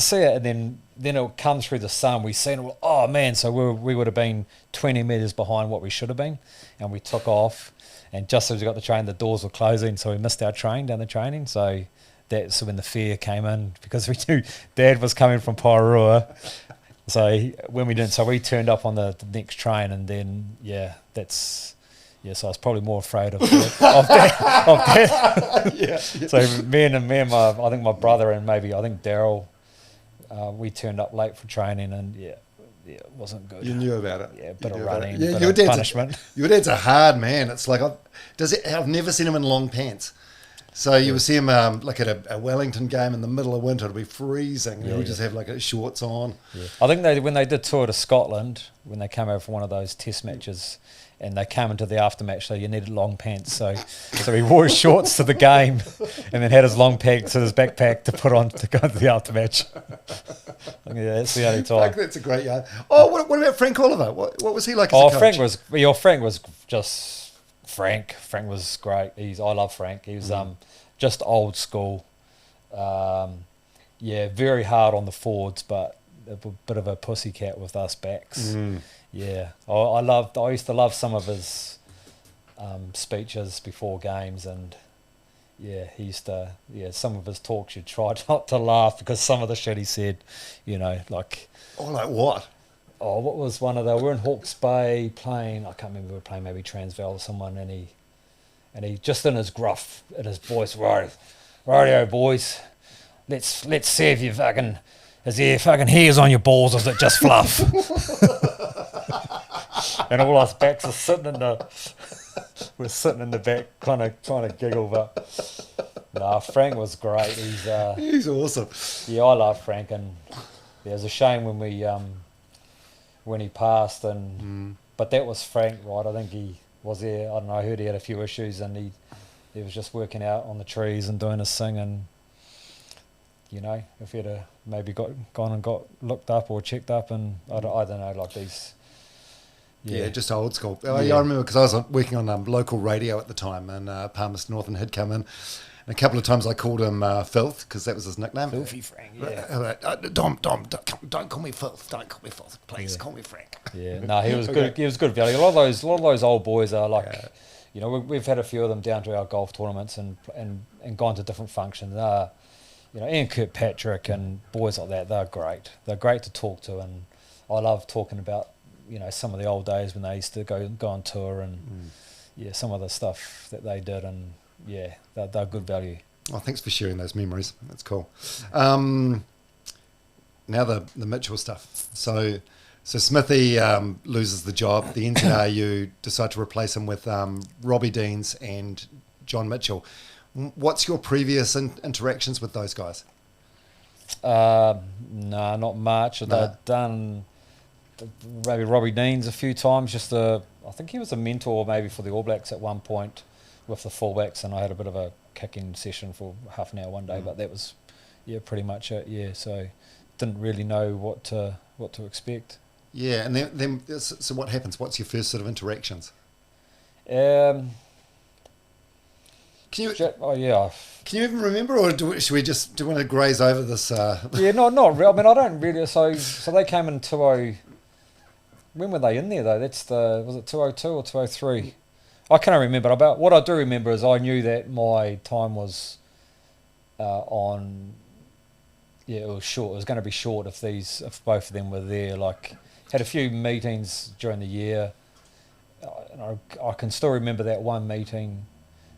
see it. And then then it would come through the sun. We seen it. Oh man! So we would have been 20 meters behind what we should have been, and we took off. And just as we got the train, the doors were closing, so we missed our train down the training. So that's when the fear came in, because we knew Dad was coming from Pairua. So when we didn't, so we turned up on the next train, and then so I was probably more afraid of that. Yeah. So me and I think my brother and maybe I think Daryl, we turned up late for training, and it wasn't good. You knew about it. Yeah, a bit of running, Yeah, bit of punishment. Your dad's a hard man. It's like I've never seen him in long pants. So you would see him like at a Wellington game in the middle of winter. It'd be freezing. He would just have like shorts on. Yeah. I think when they did tour to Scotland, when they came over for one of those test matches, and they came into the aftermatch, so you needed long pants. So he wore his shorts to the game, and then had his long pants in his backpack to put on to go to the aftermatch. Yeah, that's the only time. That's a great yard. Oh, what about Frank Oliver? What was he like as a coach? Frank was just Frank. Frank was great. I love Frank. He was just old school. Very hard on the forwards, but a bit of a pussycat with us backs. Yeah, I used to love some of his speeches before games, and he used to some of his talks you tried not to laugh because some of the shit he said, like. Oh, like what? Oh, what was one of the? We're in Hawke's Bay playing. I can't remember. We were playing maybe Transvaal or someone, and he just in his gruff, in his voice, rightio boys, let's see if you fucking. Is there fucking hairs on your balls, or is it just fluff? And all us backs are sitting we're sitting in the back, kind of trying to giggle, but Frank was great. He's awesome. Yeah, I love Frank, and it was a shame when he passed, but that was Frank, right? I think he was there. I don't know. I heard he had a few issues, and he was just working out on the trees and doing his thing, and. If he'd have maybe got looked up or checked up, and I don't know, like these. Yeah, just old school. I remember because I was working on local radio at the time, and Palmerston North, and he'd come in, and a couple of times I called him Filth because that was his nickname. Filthy Frank. Yeah. Dom, don't call me Filth. Don't call me Filth. Please call me Frank. Yeah, no, he was good. He was good value. A lot of those old boys are like. Yeah. We've had a few of them down to our golf tournaments and gone to different functions. Ian Kirkpatrick and boys like that, they're great. They're great to talk to, and I love talking about, some of the old days when they used to go on tour and, some of the stuff that they did, and, they're good value. Well, thanks for sharing those memories. That's cool. Now the Mitchell stuff. So Smithy loses the job. The NZRU decide to replace him with Robbie Deans and John Mitchell. What's your previous interactions with those guys? No, not much. I've done maybe Robbie Deans a few times. I think he was a mentor maybe for the All Blacks at one point with the fullbacks, and I had a bit of a kicking session for half an hour one day, but that was pretty much it. Yeah, so didn't really know what to expect. Yeah, and then so what happens? What's your first sort of interactions? Can you even remember, or should we just want to graze over this? Yeah, not really. I mean, I don't really. So they came in 20. When were they in there though? Was it 202 or 203? I can't remember. About what I do remember is I knew that my time was on. Yeah, it was short. It was going to be short if both of them were there. Like, had a few meetings during the year. And I can still remember that one meeting.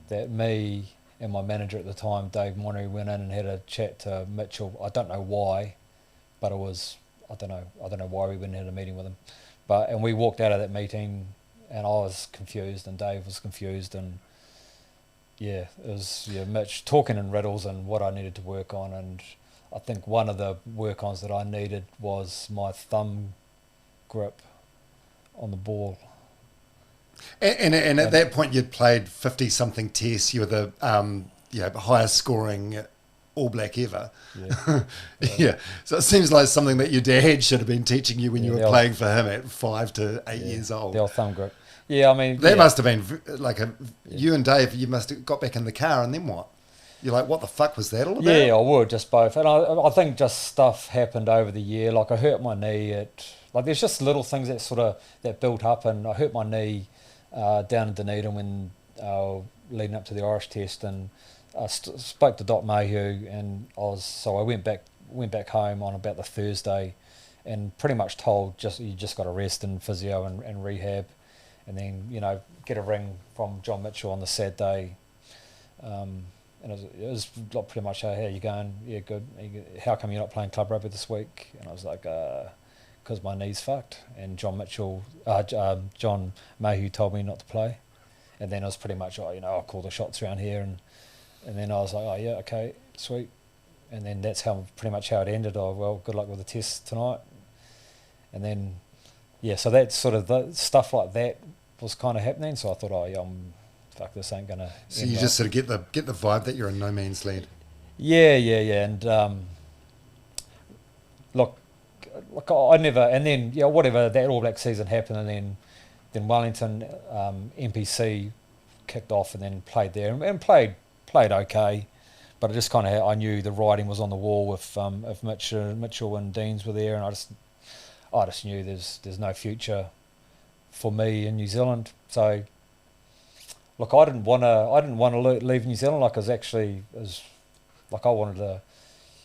That me and my manager at the time, Dave Monnery, went in and had a chat to Mitchell. I don't know why, but it was I don't know why we went and had a meeting with him. And we walked out of that meeting, and I was confused, and Dave was confused, and it was Mitch talking in riddles and what I needed to work on, and I think one of the work-ons that I needed was my thumb grip on the ball. And at that point, you'd played 50-something tests. You were the highest scoring All Black ever. Yeah. So it seems like something that your dad should have been teaching you when you were playing for him at 5 to 8 years old. The old thumb grip. Yeah, I mean... That must have been you and Dave, you must have got back in the car, and then what? You're like, what the fuck was that all about? Yeah, I would, just both. And I think just stuff happened over the year. Like I hurt my knee. There's just little things that built up, and I hurt my knee down in Dunedin when leading up to the Irish test, and I spoke to Doc Mayhew, and I went back home on about the Thursday, and pretty much told you just got to rest and physio and rehab, and then get a ring from John Mitchell on the Saturday. And it was like pretty much, hey, how you going? Yeah, good. How come you're not playing club rugby this week? And I was like, because my knee's fucked. And John Mayhew told me not to play. And then it was pretty much, I'll call the shots around here. And then I was like, oh yeah, okay, sweet. And then that's pretty much how it ended. Oh, well, good luck with the test tonight. And then, yeah, so that sort of stuff like that was kind of happening. So I thought, oh yeah, fuck, this ain't gonna. So you just sort of get the vibe that you're in no man's land. Yeah, and look, I never, and then whatever, that All Black season happened, and then Wellington NPC kicked off, and then played there and played okay, but it just kind of, I knew the writing was on the wall if Mitchell and Deans were there, and I just knew there's no future for me in New Zealand. So. Look, I didn't want to leave New Zealand. Like I wanted to,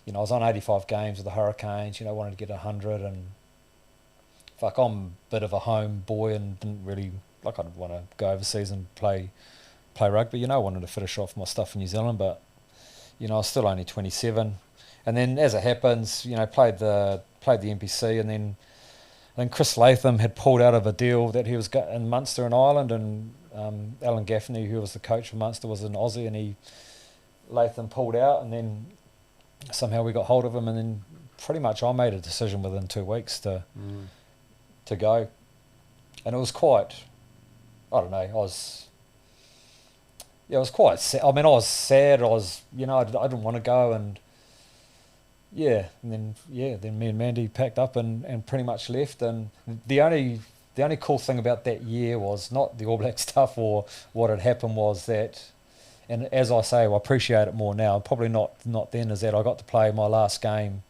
I was on 85 games with the Hurricanes. Wanted to get 100, and fuck, I'm a bit of a home boy and didn't really I didn't want to go overseas and play rugby. I wanted to finish off my stuff in New Zealand, but I was still only 27. And then, as it happens, played the NPC, and then Chris Latham had pulled out of a deal that he was in Munster and Ireland, and Alan Gaffney, who was the coach for Munster, was an Aussie, and Latham pulled out, and then somehow we got hold of him, and then pretty much I made a decision within 2 weeks to go, and it was quite, I don't know, I was quite sad. I mean, I was sad. I was, I didn't want to go, and then me and Mandy packed up and pretty much left, and the only cool thing about that year was not the All Black stuff or what had happened, was that, and as I say, I appreciate it more now, probably not then, is that I got to play my last game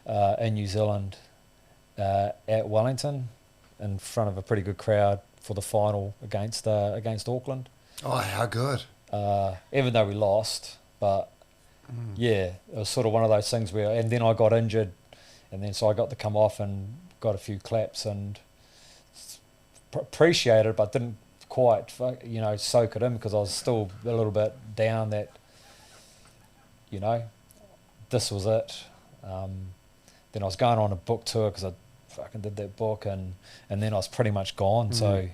in New Zealand at Wellington in front of a pretty good crowd for the final against Auckland. Oh, how good. Even though we lost, but it was sort of one of those things where, and then I got injured, and then so I got to come off and got a few claps and appreciate it, but didn't quite soak it in, because I was still a little bit down that this was it. Then I was going on a book tour because I fucking did that book, and then I was pretty much gone. So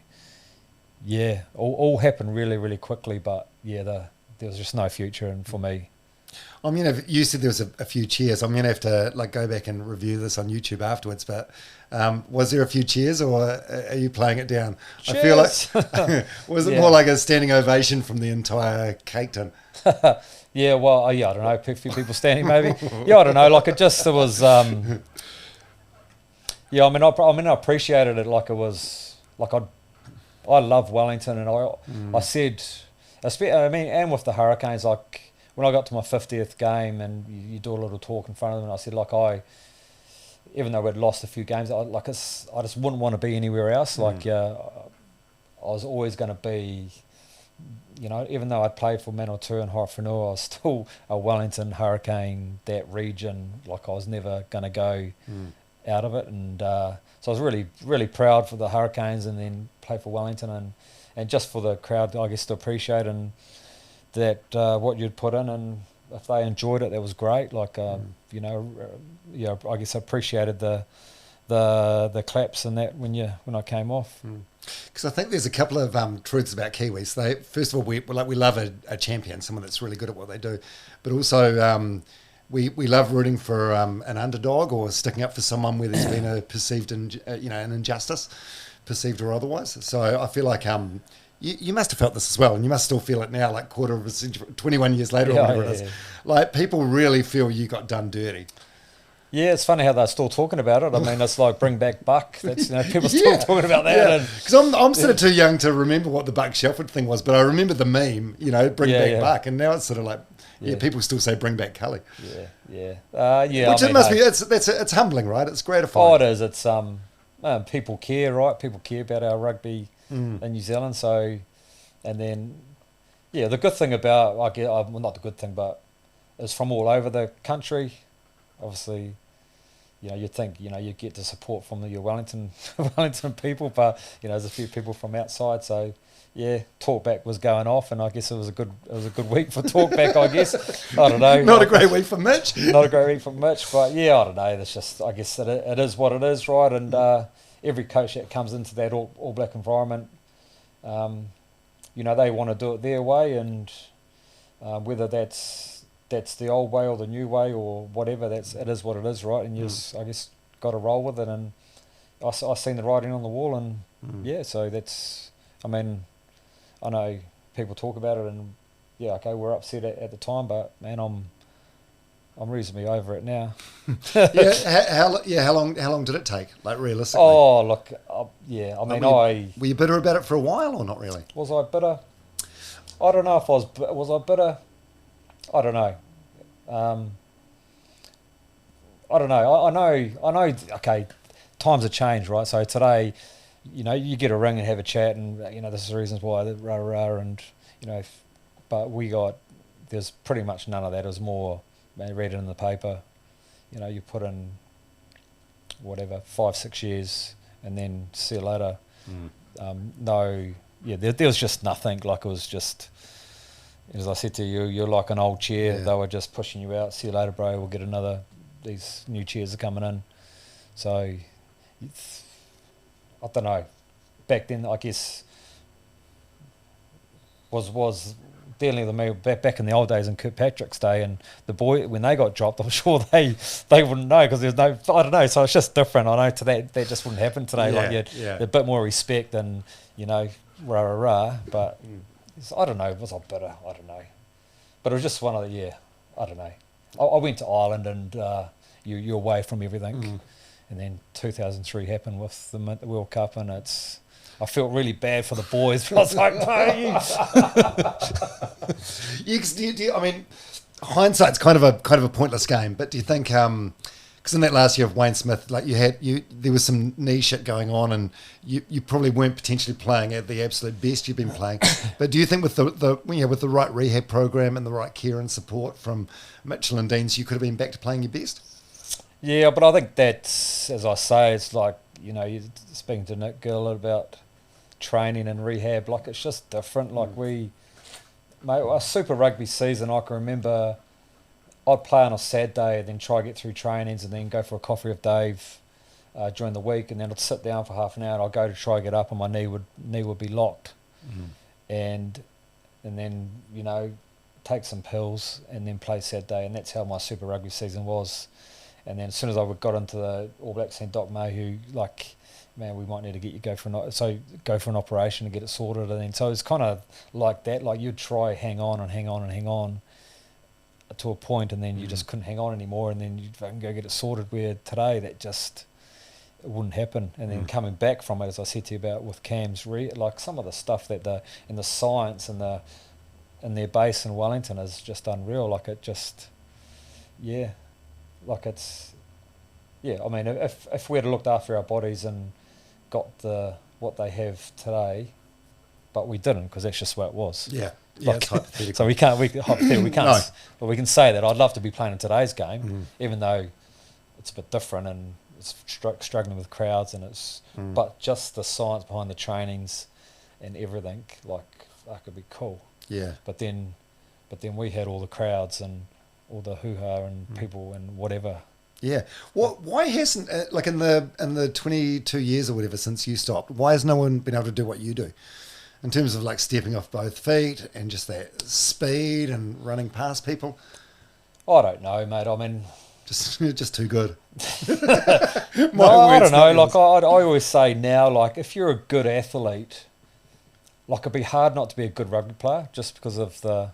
all happened really, really quickly, but there was just no future for me. I'm gonna. You said there was a few cheers. I'm gonna have to go back and review this on YouTube afterwards. But was there a few cheers, or are you playing it down? Cheers. I feel like was it more like a standing ovation from the entire Cape Town? I don't know. A few people standing, maybe. I don't know. It was. I appreciated it. Like it was. I love Wellington, and I said, and with the Hurricanes, when I got to my 50th game, and you do a little talk in front of them, and I said, even though we'd lost a few games, I just wouldn't want to be anywhere else. I was always going to be, even though I'd played for Manawatu and Horowhenua, I was still a Wellington Hurricane, that region. I was never going to go out of it, and so I was really, really proud for the Hurricanes, and then play for Wellington, and just for the crowd, I guess, to appreciate and that what you'd put in, and if they enjoyed it, that was great. I guess I appreciated the claps and that when I came off. Because I think there's a couple of truths about Kiwis. First of all, we love a champion, someone that's really good at what they do, but also we love rooting for an underdog, or sticking up for someone where there's been a perceived an injustice, perceived or otherwise. So I feel like you must have felt this as well, and you must still feel it now, quarter of a century, 21 years later, or whatever it is. People really feel you got done dirty. Yeah, it's funny how they're still talking about it. I mean, it's like bring back Buck. That's, people still talking about that. Because I'm sort of too young to remember what the Buck Shelford thing was, but I remember the meme, bring back Buck, and now it's sort of like, people still say bring back Cully. Yeah. Which it must be. It's humbling, right? It's gratifying. Oh, it is. It's people care, right? People care about our rugby in New Zealand. So, and then, the good thing about not the good thing, but it's from all over the country. Obviously, you'd think, you get the support from your Wellington people, but, there's a few people from outside. So, talkback was going off, and I guess it was a good week for talkback, I guess. I don't know. Not a great week for Mitch. Not a great week for Mitch, but I don't know. That's just, I guess it is what it is, right? And every coach that comes into that all black environment, they want to do it their way, and whether that's the old way or the new way or whatever, it is what it is, right? And you just, I guess, got to roll with it. And I seen the writing on the wall, and so that's, I mean, I know people talk about it, and we're upset at the time, but man, I'm reasonably over it now. How long did it take? Like realistically? Oh, look, I mean, were you bitter about it for a while or not really? Was I bitter? I don't know if was I bitter? I don't know. I don't know. I know. Okay, times have changed, right? So today, you get a ring and have a chat, and this is the reasons why, and but there's pretty much none of that. It was more, read it in the paper, you put in whatever 5-6 years, and then see you later. There was just nothing. Like, it was just, as I said to you, you're like an old chair. They were just pushing you out. See you later, bro. We'll get these new chairs are coming in. So, I don't know. Back then, I guess, was dealing with me back in the old days in Kirkpatrick's day, and the boy, when they got dropped, I'm sure they wouldn't know, because there's no, I don't know. So it's just different. I know that just wouldn't happen today. A bit more respect and but I don't know. Was I bitter? I don't know. But it was just one of the I don't know. I went to Ireland, and you're away from everything, and then 2003 happened with the World Cup, and I felt really bad for the boys. But I was like, no. I mean, hindsight's kind of a pointless game. But do you think, because in that last year of Wayne Smith, like there was some knee shit going on, and you probably weren't potentially playing at the absolute best you've been playing. But do you think with the right rehab program and the right care and support from Mitchell and Deans, you could have been back to playing your best? Yeah, but I think that's, as I say, it's like, you're speaking to Nick Gill about training and rehab. Like, it's just different. Like, a Super Rugby season, I can remember I'd play on a sad day, then try to get through trainings, and then go for a coffee with Dave during the week, and then I'd sit down for half an hour, and I'd go to try to get up, and my knee would be locked. And then, take some pills and then play sad day, and that's how my Super Rugby season was. And then as soon as I got into the All Blacks and Doc Mayhew, like, man, we might need to get you go for an operation to get it sorted. And then so it's kind of like that. Like, you'd try hang on to a point, and then you just couldn't hang on anymore, and then you'd fucking go get it sorted. Where today that just, it wouldn't happen. And then coming back from it, as I said to you about with Cam's like some of the stuff that the science and their base in Wellington is just unreal. Like, it just, like, it's, I mean, if we had looked after our bodies and got what they have today, but we didn't, because that's just what it was. It's hypothetical. So we can't. No. But we can say that I'd love to be playing in today's game, even though it's a bit different and it's struggling with crowds, and it's. But just the science behind the trainings and everything, like, that could be cool. Yeah. But then we had all the crowds and all the hoo-ha and people and whatever. Yeah. Why hasn't, like, in the 22 years or whatever since you stopped, why has no one been able to do what you do? In terms of, like, stepping off both feet and just that speed and running past people? I don't know, mate. I mean... Just too good. I don't know. Like, I always say now, like, if you're a good athlete, like, it'd be hard not to be a good rugby player just because of the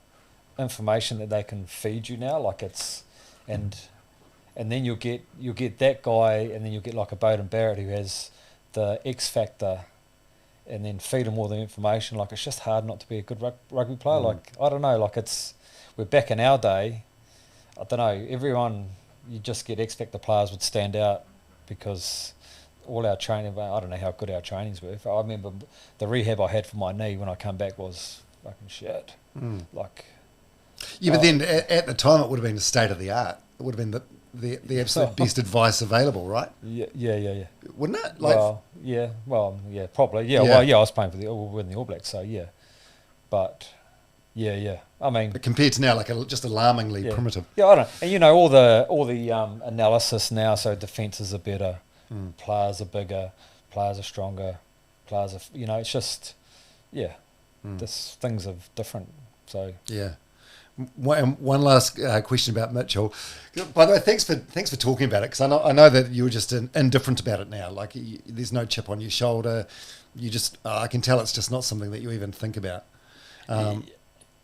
information that they can feed you now. Like, it's... And and then you'll get that guy, and then you'll get like a Bowden Barrett who has the X factor, and then feed him all the information. Like, it's just hard not to be a good rugby player. Like, I don't know, like we're back in our day. I don't know, everyone, you just get X factor players would stand out because all our training, I don't know how good our trainings were. I remember the rehab I had for my knee when I come back was fucking shit. Like, yeah, but then at the time it would have been the state of the art. It would have been the absolute best advice available, right? Yeah. Wouldn't it? Like, probably. Yeah. Well, I was playing for the All Blacks, so yeah. But yeah. I mean, but compared to now, like just alarmingly primitive. Yeah, I don't. And all the analysis now. So defences are better, players are bigger, players are stronger, players are. It's just, this things are different. So yeah. One last question about Mitchell. By the way, thanks for talking about it, because I know that you were just indifferent about it now. Like, there's no chip on your shoulder. You just I can tell it's just not something that you even think about.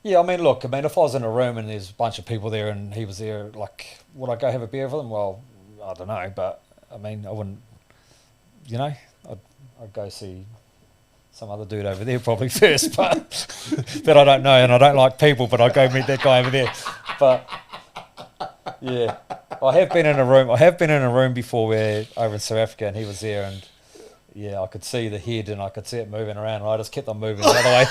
Yeah, I mean, look, if I was in a room and there's a bunch of people there and he was there, like, would I go have a beer with him? Well, I don't know, but I mean, I wouldn't. I'd go see some other dude over there probably first, but that I don't know, and I don't like people, but I'll go meet that guy over there. But yeah, I have been in a room before where over in South Africa, and he was there, and yeah, I could see the head and I could see it moving around, and I just kept on moving the other way.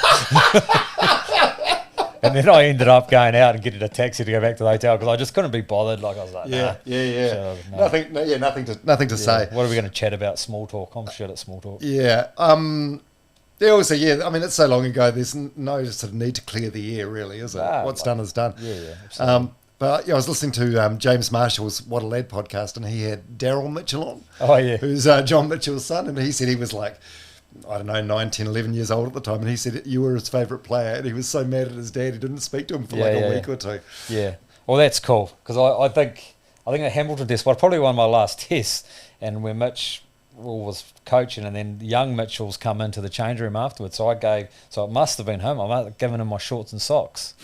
And then I ended up going out and getting a taxi to go back to the hotel because I just couldn't be bothered. Like, I was like, yeah. Sure, no. Nothing to say. What are we going to chat about? Small talk. I'm shit at small talk. Yeah. They also, I mean, it's so long ago, there's no sort of need to clear the air, really, is it? What's done is done. Yeah, absolutely. But I was listening to James Marshall's What a Lad podcast, and he had Daryl Mitchell on. Oh, yeah. Who's John Mitchell's son, and he said he was like, I don't know, 9, 10, 11 years old at the time, and he said you were his favourite player, and he was so mad at his dad he didn't speak to him for a week or two. Yeah. Well, that's cool, because I think the Hamilton test, well, probably one of my last tests, and where Mitch was coaching, and then young Mitchell's come into the change room afterwards. So it must have been him. I might have given him my shorts and socks.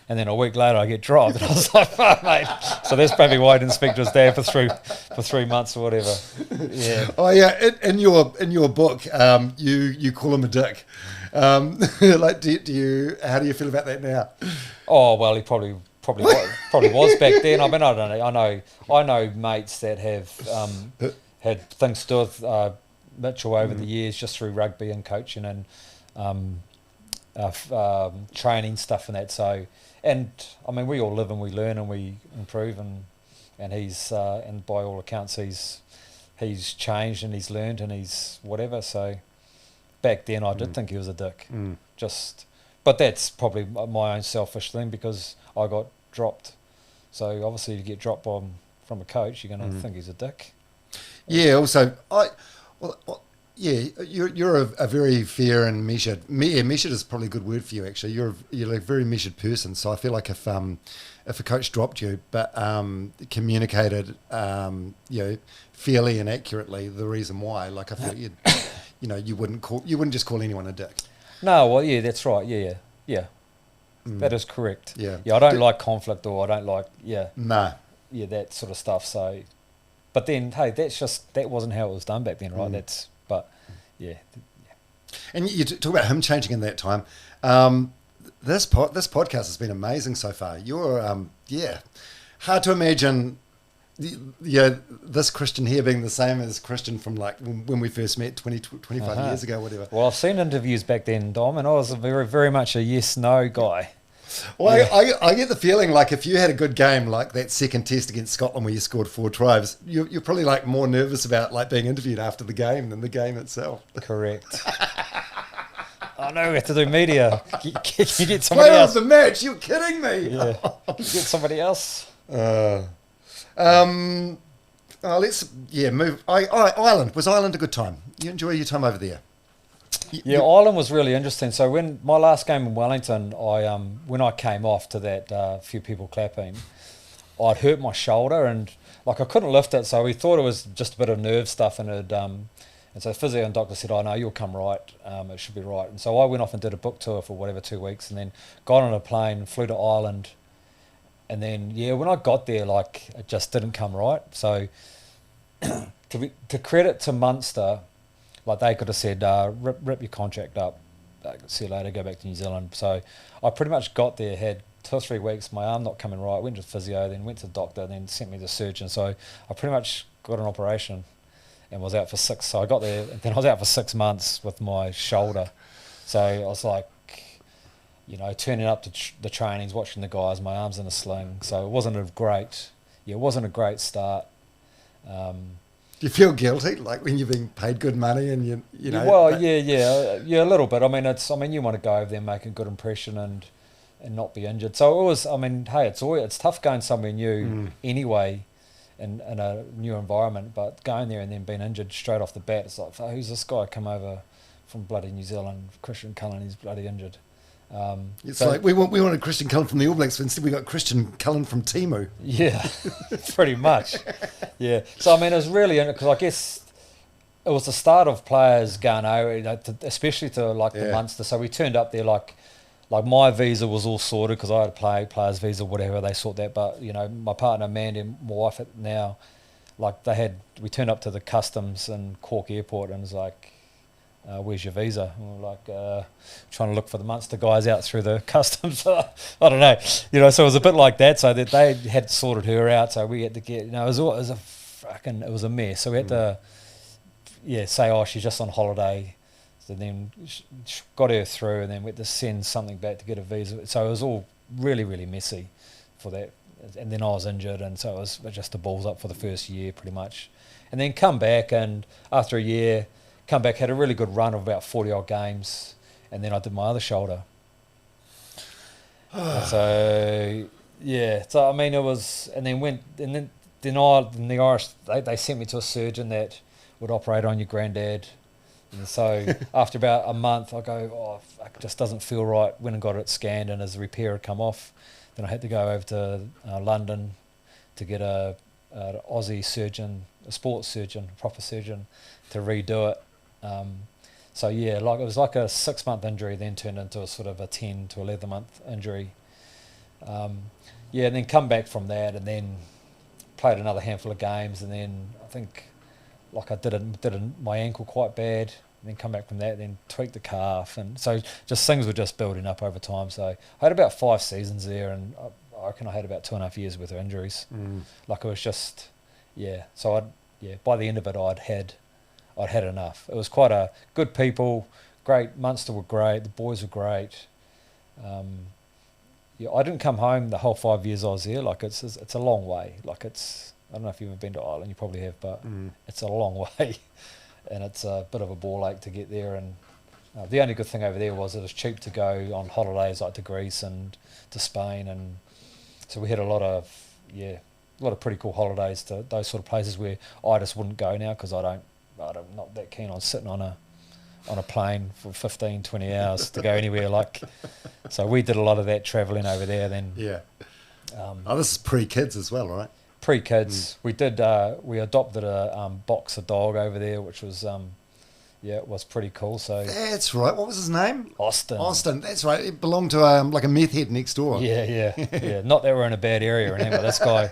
And then a week later I get dropped. And I was like, fuck, mate. So that's probably why I didn't speak to his dad for 3 months or whatever. Yeah. Oh yeah. In your book, you call him a dick. Like, how do you feel about that now? Oh well, he probably was back then. I mean, I don't know. I know mates that have had things to do with Mitchell over the years, just through rugby and coaching and training stuff and that. So, and I mean, we all live and we learn and we improve, and he's and by all accounts he's changed and he's learned and he's whatever. So back then I did think he was a dick. But that's probably my own selfish thing because I got dropped. So obviously, if you get dropped from a coach, you're going to think he's a dick. Yeah. Also, you're a very fair and measured. Measured is probably a good word for you. Actually, you're a very measured person. So I feel like if a coach dropped you, but communicated, fairly and accurately the reason why, like I feel you wouldn't just call anyone a dick. No, well, yeah, that's right. Yeah. That is correct. Yeah. I don't like conflict, or I don't like that sort of stuff. So. But then, hey, that wasn't how it was done back then, right? And you talk about him changing in that time. This podcast has been amazing so far. You're, hard to imagine, this Christian here being the same as Christian from like when we first met 25 years ago, whatever. Well, I've seen interviews back then, Dom, and I was very, very much a yes/no guy. Well, I get the feeling like if you had a good game like that second test against Scotland where you scored 4 tries, you're probably like more nervous about like being interviewed after the game than the game itself. Correct. I know we have to do media. Can you get somebody Player else? of the match? You're kidding me. Yeah. Get somebody else. Move. Ireland. Was Ireland a good time? You enjoy your time over there? Ireland was really interesting. So when my last game in Wellington, when I came off to that few people clapping, I'd hurt my shoulder and like I couldn't lift it. So we thought it was just a bit of nerve stuff, and so the physio and doctor said, "Oh no, you'll come right. It should be right." And so I went off and did a book tour for 2 weeks, and then got on a plane, flew to Ireland, And then, when I got there, like, it just didn't come right. So to credit to Munster, like, they could have said, rip your contract up, see you later, go back to New Zealand. So I pretty much got there, had 2 or 3 weeks, my arm not coming right, went to physio, then went to the doctor, then sent me to the surgeon. So I pretty much got an operation and was out for 6. So I got there, and then I was out for 6 months with my shoulder. So I was like, turning up to the trainings, watching the guys, my arm's in a sling. So it wasn't a great start. Do you feel guilty, like when you're being paid good money and you know? Well, yeah, a little bit. I mean, you want to go over there, make a good impression, and not be injured. So it was. I mean, hey, it's tough going somewhere new anyway, in a new environment. But going there and then being injured straight off the bat, it's like, who's this guy come over from bloody New Zealand? Christian Cullen, he's bloody injured. It's like we wanted Christian Cullen from the All Blacks, but instead we got Christian Cullen from Timu. Yeah, pretty much. Yeah. So I mean, it was really, because I guess it was the start of players going over, especially to like the Munster. So we turned up there like my visa was all sorted because I had a player's visa, whatever, they sort that. But my partner Mandy and my wife now, like we turned up to the customs in Cork Airport and it was like, where's your visa? And we're like trying to look for the Munster guys out through the customs. I don't know, So it was a bit like that. So that they had sorted her out. So we had to get, it was a mess. So we had to, say, she's just on holiday. So then got her through, and then we had to send something back to get a visa. So it was all really, really messy for that. And then I was injured, and so it was just the balls up for the first year, pretty much. And then come back, and after a year, had a really good run of about 40-odd games, and then I did my other shoulder. So I mean, it was, and then the Irish, they sent me to a surgeon that would operate on your granddad. And so after about a month, I go, it just doesn't feel right. Went and got it scanned, and as the repair had come off, then I had to go over to London to get an Aussie surgeon, a sports surgeon, a proper surgeon, to redo it. It was like a 6-month injury, then turned into a sort of a 10 to 11-month injury. And then come back from that, and then played another handful of games, and then I think I did my ankle quite bad. And then come back from that, then tweaked the calf, and so just things were just building up over time. So I had about 5 seasons there, and I reckon I had about 2.5 years worth of injuries. Like it was just, So by the end of it, I'd had enough. It was quite a good people, great. Munster were great. The boys were great. I didn't come home the whole 5 years I was there. Like it's a long way. Like I don't know if you've ever been to Ireland. You probably have, but it's a long way, and it's a bit of a ball ache to get there. And the only good thing over there was it was cheap to go on holidays, like to Greece and to Spain, and so we had a lot of pretty cool holidays to those sort of places where I just wouldn't go now because I'm not that keen on sitting on a plane for 15, 20 hours to go anywhere. So we did a lot of that travelling over there then. Yeah. This is pre-kids as well, right? Pre-kids. We did. We adopted a boxer dog over there, which was it was pretty cool. So that's right. What was his name? Austin. That's right. It belonged to like a meth head next door. Yeah. Not that we're in a bad area or anything, but this guy.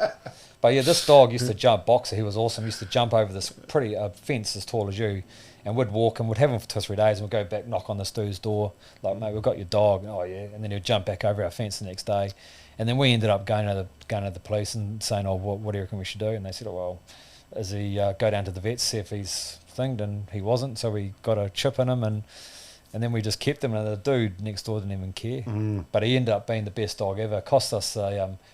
But this dog used to jump. Boxer, he was awesome. He used to jump over this pretty fence as tall as you, and we'd walk and we'd have him for 2 or 3 days, and we'd go back, knock on this dude's door, like, mate, we've got your dog. Oh yeah, and then he'd jump back over our fence the next day, and then we ended up going to the police and saying, what do you reckon we should do? And they said, well, is he go down to the vet, see if he's thinged, and he wasn't, so we got a chip in him, and then we just kept him, and the dude next door didn't even care. But he ended up being the best dog ever. Cost us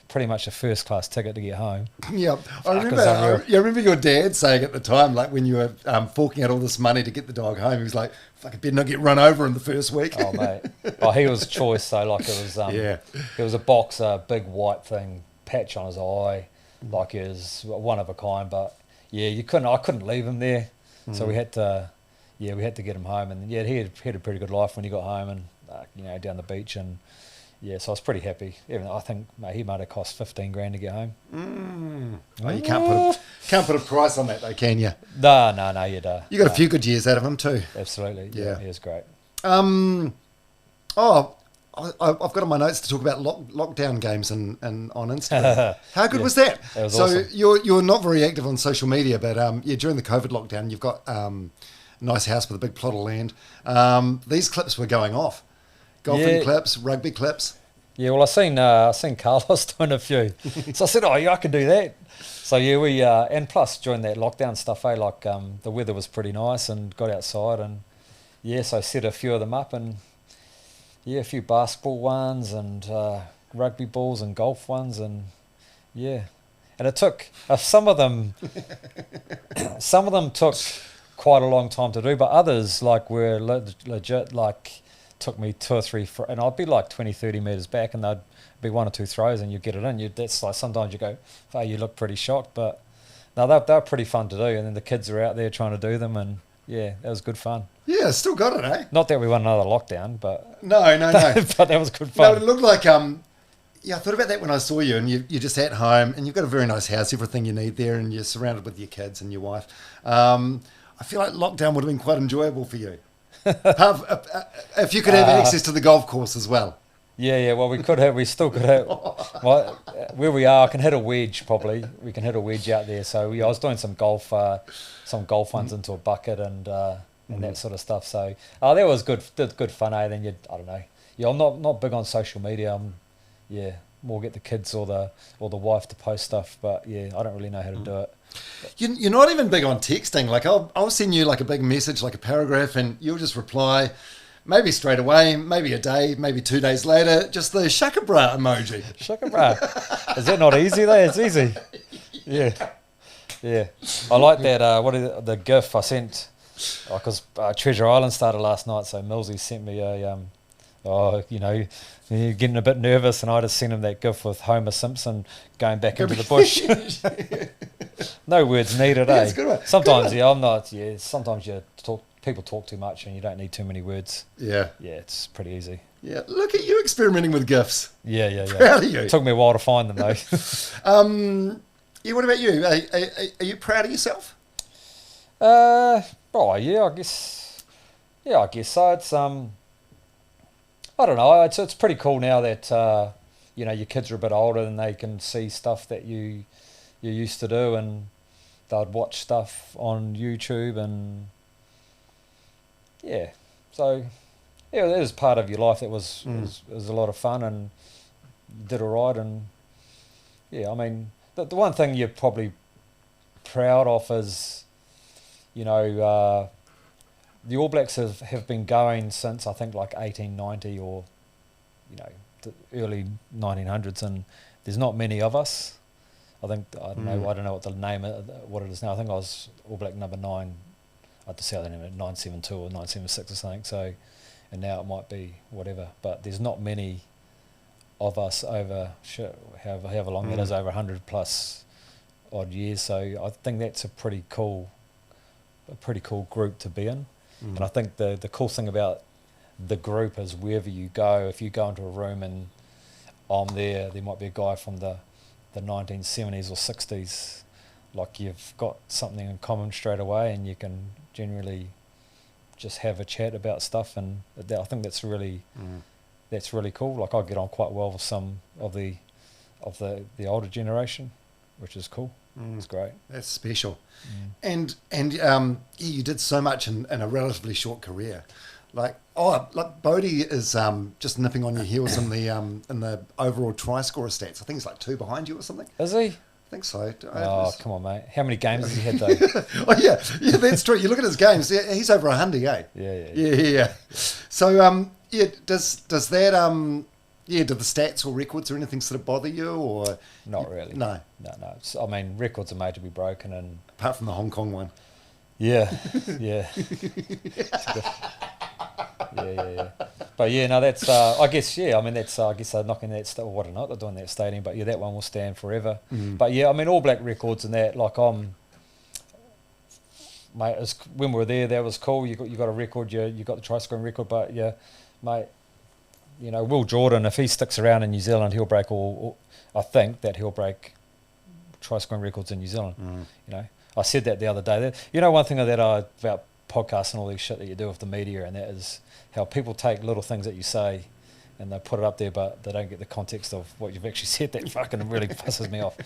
pretty much a first-class ticket to get home. Yeah, I remember your dad saying at the time, like when you were forking out all this money to get the dog home, he was like, fuck, it better not get run over in the first week. Oh, mate. He was choice, though. Like it was it was a boxer, big white thing, patch on his eye, like he was one of a kind. But, I couldn't leave him there, so we had to... we had to get him home, and he had a pretty good life when he got home, and down the beach, and so I was pretty happy. Even though I think he might have cost $15,000 to get home. Oh, you can't put a price on that though, can you? No, you don't. You got a few good years out of him too. Absolutely, yeah, he was great. I've got on my notes to talk about lockdown games and on Instagram. How good was that? That was so awesome. you're not very active on social media, but during the COVID lockdown, you've got a nice house with a big plot of land. These clips were going off. Golfing clips, rugby clips. Yeah, well, I seen Carlos doing a few, so I said, "Oh, yeah, I can do that." So yeah, we and plus during that lockdown stuff, like the weather was pretty nice and got outside and so I set a few of them up and a few basketball ones and rugby balls and golf ones and and it took some of them took quite a long time to do, but others like were legit like. Took me 2 or 3 and I'd be like 20 30 meters back and they'd be 1 or 2 throws and you get it in. That's like sometimes you go, oh, you look pretty shocked, but no, they're pretty fun to do, and then the kids are out there trying to do them, and that was good fun. Yeah, still got it, eh? Not that we want another lockdown, but no but that was good fun. No, it looked like I thought about that when I saw you, and you're just at home and you've got a very nice house, everything you need there, and you're surrounded with your kids and your wife. I feel like lockdown would have been quite enjoyable for you. If you could have access to the golf course as well. Yeah, well, we still could have. Well, where we are, I can hit a wedge probably. We can hit a wedge out there. So I was doing some golf ones into a bucket and that sort of stuff. So that was good fun, eh? Then I don't know. Yeah, I'm not big on social media. More get the kids or the wife to post stuff. But I don't really know how to do it. You're not even big on texting. Like I'll send you like a big message, like a paragraph, and you'll just reply, maybe straight away, maybe a day, maybe 2 days later, just the shakabra emoji. Shakabra. Is that not easy though? It's easy. Yeah. I like that. What is the GIF I sent? Because Treasure Island started last night, so Millsy sent me a you're getting a bit nervous, and I just sent him that GIF with Homer Simpson going back into the bush. No words needed, eh? Good sometimes, I'm not. Yeah, sometimes people talk too much, and you don't need too many words. Yeah, it's pretty easy. Yeah, look at you experimenting with GIFs. Yeah. Proud of you. It took me a while to find them though. What about you? Are you proud of yourself? I guess. Yeah, I guess so. It's I don't know. It's pretty cool now that your kids are a bit older and they can see stuff that you used to do, and they'd watch stuff on YouTube, and so that was part of your life that was a lot of fun, and did all right. And I mean the one thing you're probably proud of is the All Blacks have been going since I think like 1890 or the early 1900s, and there's not many of us. I don't know what the name what it is now. I think I was All Black number 9. I had to say I don't know 972 or 976 or something. So, and now it might be whatever. But there's not many of us over however long that is, over 100 plus odd years. So I think that's a pretty cool group to be in. And I think the cool thing about the group is wherever you go, if you go into a room and I'm there might be a guy from the 1970s or 60s, like you've got something in common straight away, and you can generally just have a chat about stuff, and I think that's really cool. Like I get on quite well with some of the older generation, which is cool. It's great. That's special. And you did so much in a relatively short career. Like Bodie is just nipping on your heels in the overall try scorer stats. I think he's like 2 behind you or something. Is he? I think so. Come on, mate. How many games has he had though? Oh yeah, that's true. You look at his games. Yeah, he's over 100, eh? Yeah. So does that do the stats or records or anything sort of bother you, or not really? No. I mean, records are made to be broken, and apart from the Hong Kong one. Yeah. But that's I guess I mean that's I guess they're knocking that what or not they're doing that stadium, but that one will stand forever. But I mean All Black records and that, like mate, when we were there, that was cool. You got a record, you got the try scoring record, but mate, Will Jordan, if he sticks around in New Zealand, he'll break I think that he'll break try scoring records in New Zealand. I said that the other day. One thing about podcasts and all this shit that you do with the media, and that is how people take little things that you say and they put it up there, but they don't get the context of what you've actually said. That fucking really pisses me off.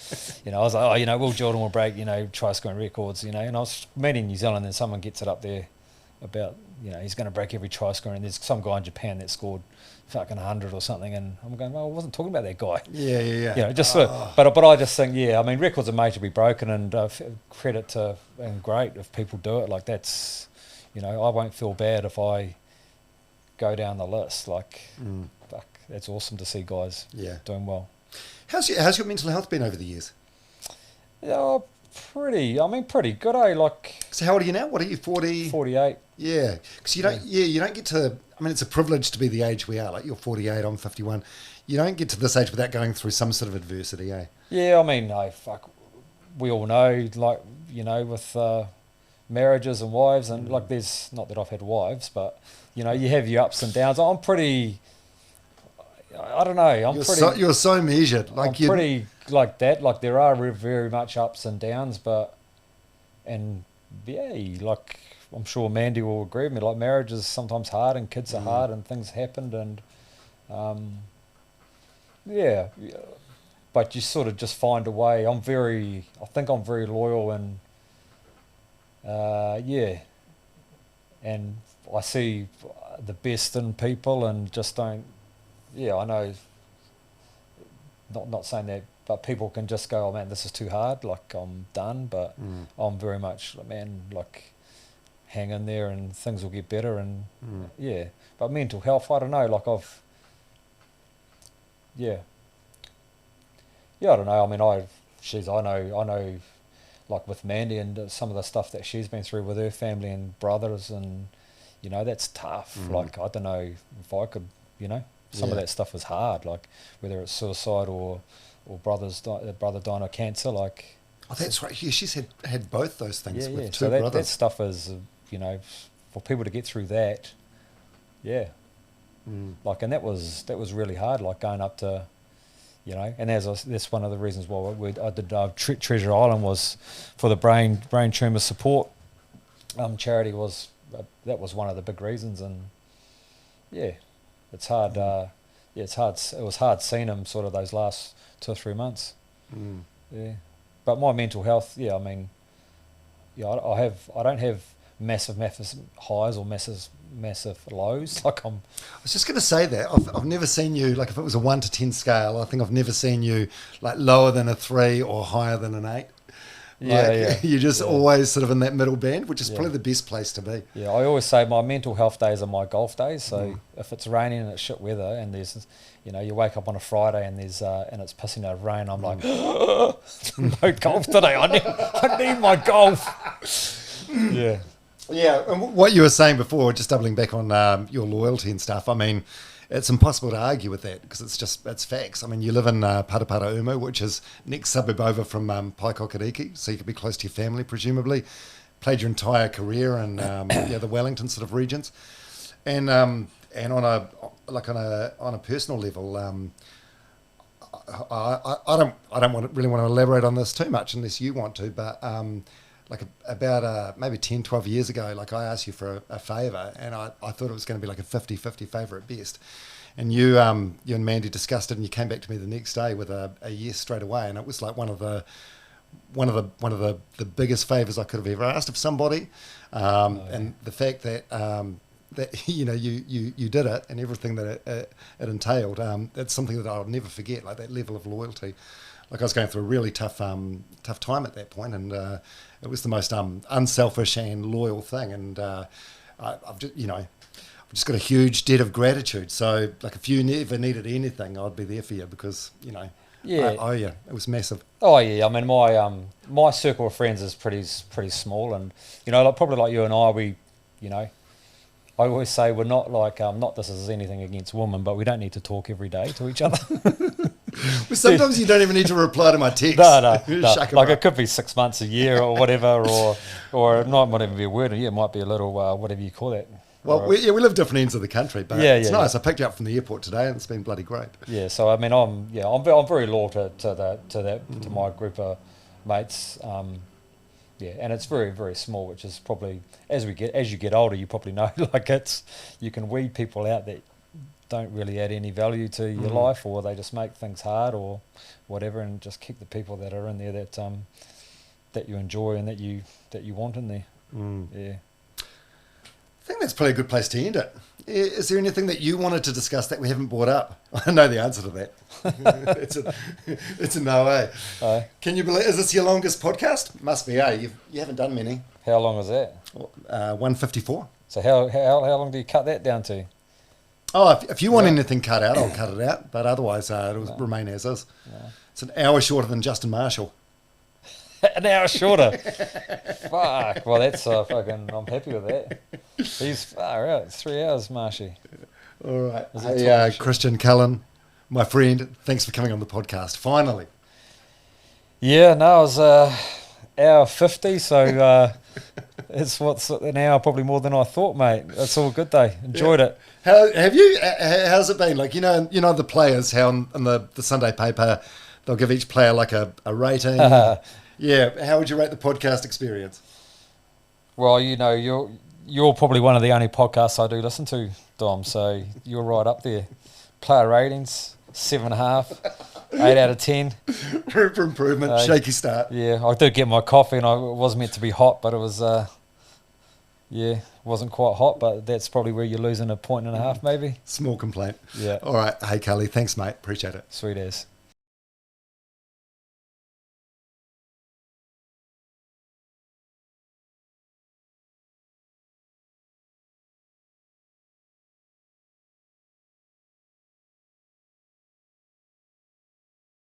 I was like, Will Jordan will break, try scoring records, and I was meeting New Zealand, and someone gets it up there about, he's going to break every try scorer, and there's some guy in Japan that scored fucking 100 or something, and I'm going, well, I wasn't talking about that guy. Yeah. But I just think, records are made to be broken, and credit to, and great if people do it. Like, that's, I won't feel bad if I go down the list. Like, fuck, that's awesome to see guys doing well. How's your mental health been over the years? Yeah, pretty good, eh? Like, so how old are you now? What are you, 40? 48. Yeah, because you don't get to. I mean, it's a privilege to be the age we are. Like, you're 48, I'm 51. You don't get to this age without going through some sort of adversity, eh? Yeah, I mean, we all know, like, with marriages and wives, and like, there's not that I've had wives, but you have your ups and downs. I'm pretty. I don't know. You're so measured. Like, I'm pretty like that. Like, there are very much ups and downs, like, I'm sure Mandy will agree with me. Like, marriage is sometimes hard, and kids are hard, and things happened, and but you sort of just find a way. I think I'm very loyal, and and I see the best in people, and just don't. Yeah, I know. Not saying that, but people can just go, oh man, this is too hard. Like, I'm done. But I'm very much, man, like, hang in there, and things will get better. And but mental health, I don't know. Like, I don't know. I mean, I know, like, with Mandy and some of the stuff that she's been through with her family and brothers, and that's tough. Like, I don't know if I could, some of that stuff is hard. Like, whether it's suicide or brother dying of cancer. Like, oh, that's right. Yeah, she's had both those things with two so brothers. That stuff is, for people to get through that. Yeah. Like, and that was really hard. Like, going up to. And that's one of the reasons why I did Treasure Island, was for the brain tumour support charity. That was one of the big reasons, and it's hard. It's hard. It was hard seeing him sort of those last 2 or 3 months. Yeah, but my mental health. Yeah, I mean, I don't have massive highs or massive lows. Like, I was just going to say that I've never seen you, like, if it was a 1 to 10 scale, I think I've never seen you like lower than a 3 or higher than an 8. You're just always sort of in that middle band, which is probably the best place to be. Yeah, I always say my mental health days are my golf days. So if it's raining and it's shit weather, and there's, you wake up on a Friday and there's and it's pissing out rain, I'm like, no golf today. I need my golf. Yeah. Yeah, and what you were saying before, just doubling back on your loyalty and stuff, I mean, it's impossible to argue with that, because it's facts. I mean, you live in Parapara Umu, which is next suburb over from Paikokariki, so you could be close to your family, presumably. Played your entire career in the Wellingtons sort of regions, and on a personal level, I don't really want to elaborate on this too much unless you want to, but. Like about maybe 10, 12 years ago, like, I asked you for a favour, and I thought it was going to be like a 50-50 favour at best. And you and Mandy discussed it, and you came back to me the next day with a yes straight away, and it was like one of the biggest favours I could have ever asked of somebody. And the fact that that you did it, and everything that it entailed, that's something that I'll never forget. Like, that level of loyalty. Like, I was going through a really tough time at that point, and it was the most unselfish and loyal thing. And I've just got a huge debt of gratitude. So, like, if you ever needed anything, I'd be there for you, because I owe you. It was massive. Oh yeah, I mean, my circle of friends is pretty small, and like, probably like you and I, we, I always say we're not like not this is anything against women, but we don't need to talk every day to each other. Well, sometimes you don't even need to reply to my text. No. Like, it could be 6 months, a year, or whatever, or it might not even be a word. Yeah, it might be a little whatever you call that. Well, we live different ends of the country, but it's nice. I picked you up from the airport today, and it's been bloody great. Yeah, so I mean, I'm very loyal to my group of mates. And it's very, very small, which is probably as you get older, you probably know, like, you can weed people out that don't really add any value to your life, or they just make things hard or whatever, and just keep the people that are in there that you enjoy and that you want in there. Yeah. I think that's probably a good place to end it. Is there anything that you wanted to discuss that we haven't brought up? I know the answer to that. It's a no, eh? Can you believe, is this your longest podcast? Must be, eh? You haven't done many. How long is that? 154. So how long do you cut that down to? Oh, if you want anything cut out, I'll cut it out. But otherwise, it'll remain as is. No. It's an hour shorter than Justin Marshall. An hour shorter. Fuck. Well, that's fucking. I'm happy with that. He's far out. 3 hours, Marshy. All right. Hey, Christian Cullen, my friend. Thanks for coming on the podcast. Finally. Yeah. No, it was hour 50. So it's what's an hour probably more than I thought, mate. That's all good though. Enjoyed it. How's it been? Like you know the players. How in the Sunday paper, they'll give each player like a rating. Yeah, how would you rate the podcast experience? Well, you know, you're probably one of the only podcasts I do listen to, Dom. So you're right up there. Player ratings 7.5, 8 out of 10. Room for improvement. Shaky start. Yeah, I did get my coffee, and it was meant to be hot, but it was wasn't quite hot. But that's probably where you're losing a point and a half, maybe. Small complaint. Yeah. All right. Hey, Cully. Thanks, mate. Appreciate it. Sweet as.